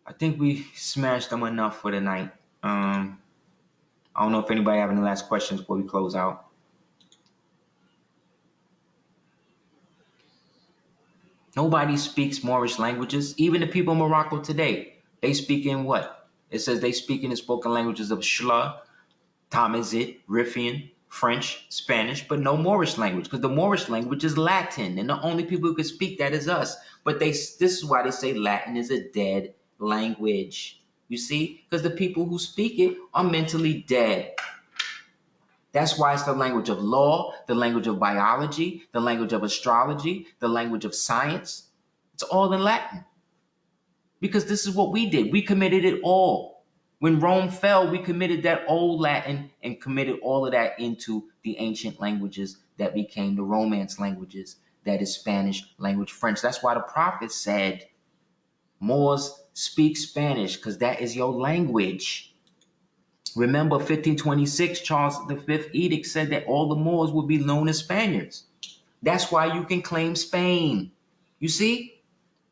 I think we smashed them enough for the night. I don't know if anybody have any last questions before we close out. Nobody speaks Moorish languages. Even the people in Morocco today, they speak in what? It says they speak in the spoken languages of Shla, Tamazight, Riffian, French, Spanish, but no Moorish language, because the Moorish language is Latin, and the only people who can speak that is us. But this is why they say Latin is a dead language. You see? Because the people who speak it are mentally dead. That's why it's the language of law, the language of biology, the language of astrology, the language of science. It's all in Latin. Because this is what we did. We committed it all. When Rome fell, we committed that old Latin and committed all of that into the ancient languages that became the Romance languages, that is Spanish, language, French. That's why the prophet said, Moors speak Spanish, because that is your language. Remember, 1526, Charles V edict said that all the Moors would be known as Spaniards. That's why you can claim Spain. You see?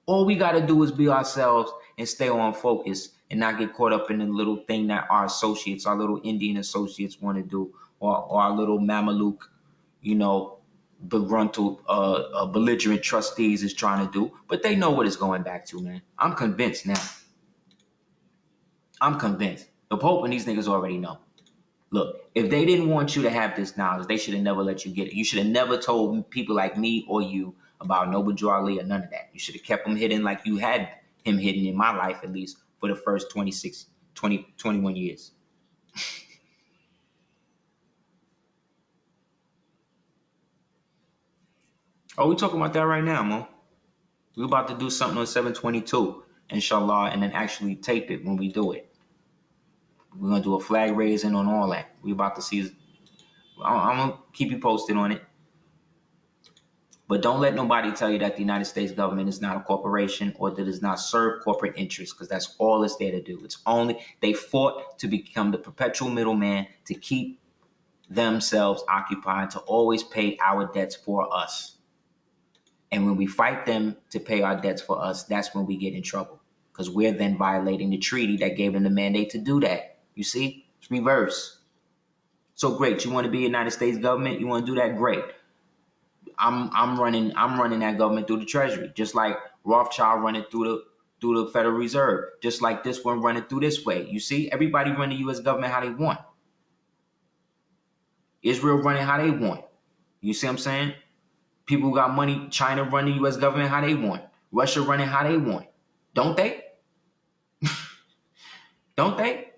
All we got to do is be ourselves and stay on focus and not get caught up in the little thing that our associates, our little Indian associates want to do, or our little Mameluke, begruntled, belligerent trustees is trying to do. But they know what it's going back to, man. I'm convinced now. I'm convinced. The Pope and these niggas already know. Look, if they didn't want you to have this knowledge, they should have never let you get it. You should have never told people like me or you about Noble Drew Ali or none of that. You should have kept him hidden like you had him hidden in my life, at least for the first 21 years. Oh, we talking about that right now, Mo. We're about to do something on 722, inshallah, and then actually tape it when we do it. We're going to do a flag raising on all that. We're about to see. I'm going to keep you posted on it. But don't let nobody tell you that the United States government is not a corporation or that it does not serve corporate interests, because that's all it's there to do. It's only, they fought to become the perpetual middleman to keep themselves occupied, to always pay our debts for us. And when we fight them to pay our debts for us, that's when we get in trouble, because we're then violating the treaty that gave them the mandate to do that. You see, it's reverse. So great. You want to be United States government? You want to do that? Great. I'm running that government through the Treasury, just like Rothschild running through the Federal Reserve, just like this one running through this way. You see, everybody run the U.S. government how they want. Israel running how they want. You see what I'm saying? People who got money, China run the U.S. government how they want. Russia running how they want. Don't they? Don't they?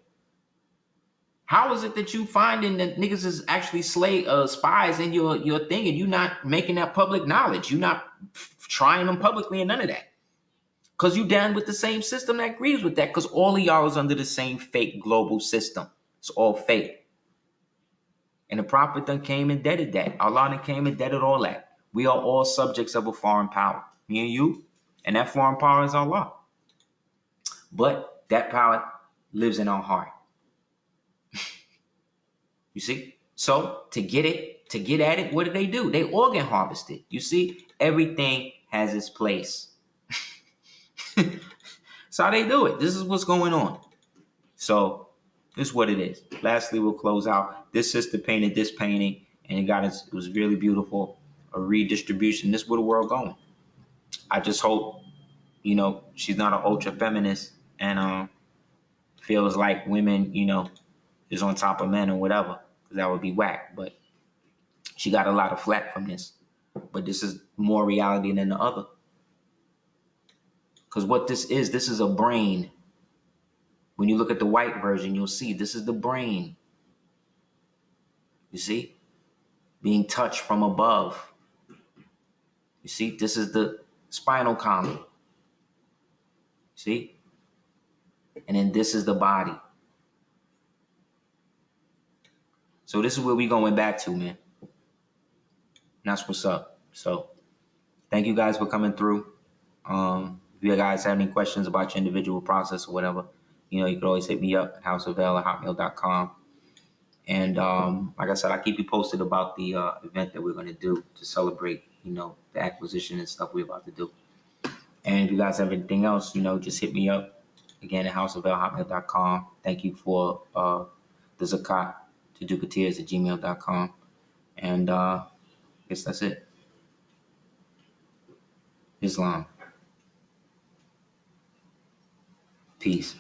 How is it that you finding that niggas is actually spies in your thing, and you not making that public knowledge? You not trying them publicly and none of that. Because you down with the same system that agrees with that, because all of y'all is under the same fake global system. It's all fake. And the Prophet done came and deaded that. Allah done came and deaded all that. We are all subjects of a foreign power. Me and you. And that foreign power is Allah. But that power lives in our heart. You see? So to get at it, what do? They organ harvest it. You see? Everything has its place. That's how they do it. This is what's going on. So this is what it is. Lastly, we'll close out. This sister painted this painting, and it was really beautiful. A redistribution. This is where the world going. I just hope, she's not an ultra feminist and feels like women, is on top of men or whatever, because that would be whack. But she got a lot of flack from this. But this is more reality than the other. Because what this is a brain. When you look at the white version, you'll see this is the brain. You see? Being touched from above. You see? This is the spinal column. See? And then this is the body. So this is where we going back to, man. And that's what's up. So thank you guys for coming through. If you guys have any questions about your individual process or whatever, you can always hit me up at houseofl@hotmail.com. And like I said, I keep you posted about the event that we're going to do to celebrate, the acquisition and stuff we're about to do. And if you guys have anything else, just hit me up again at houseofl@hotmail.com. Thank you for the zakat to dukateers@gmail.com. And I guess that's it. Islam. Peace.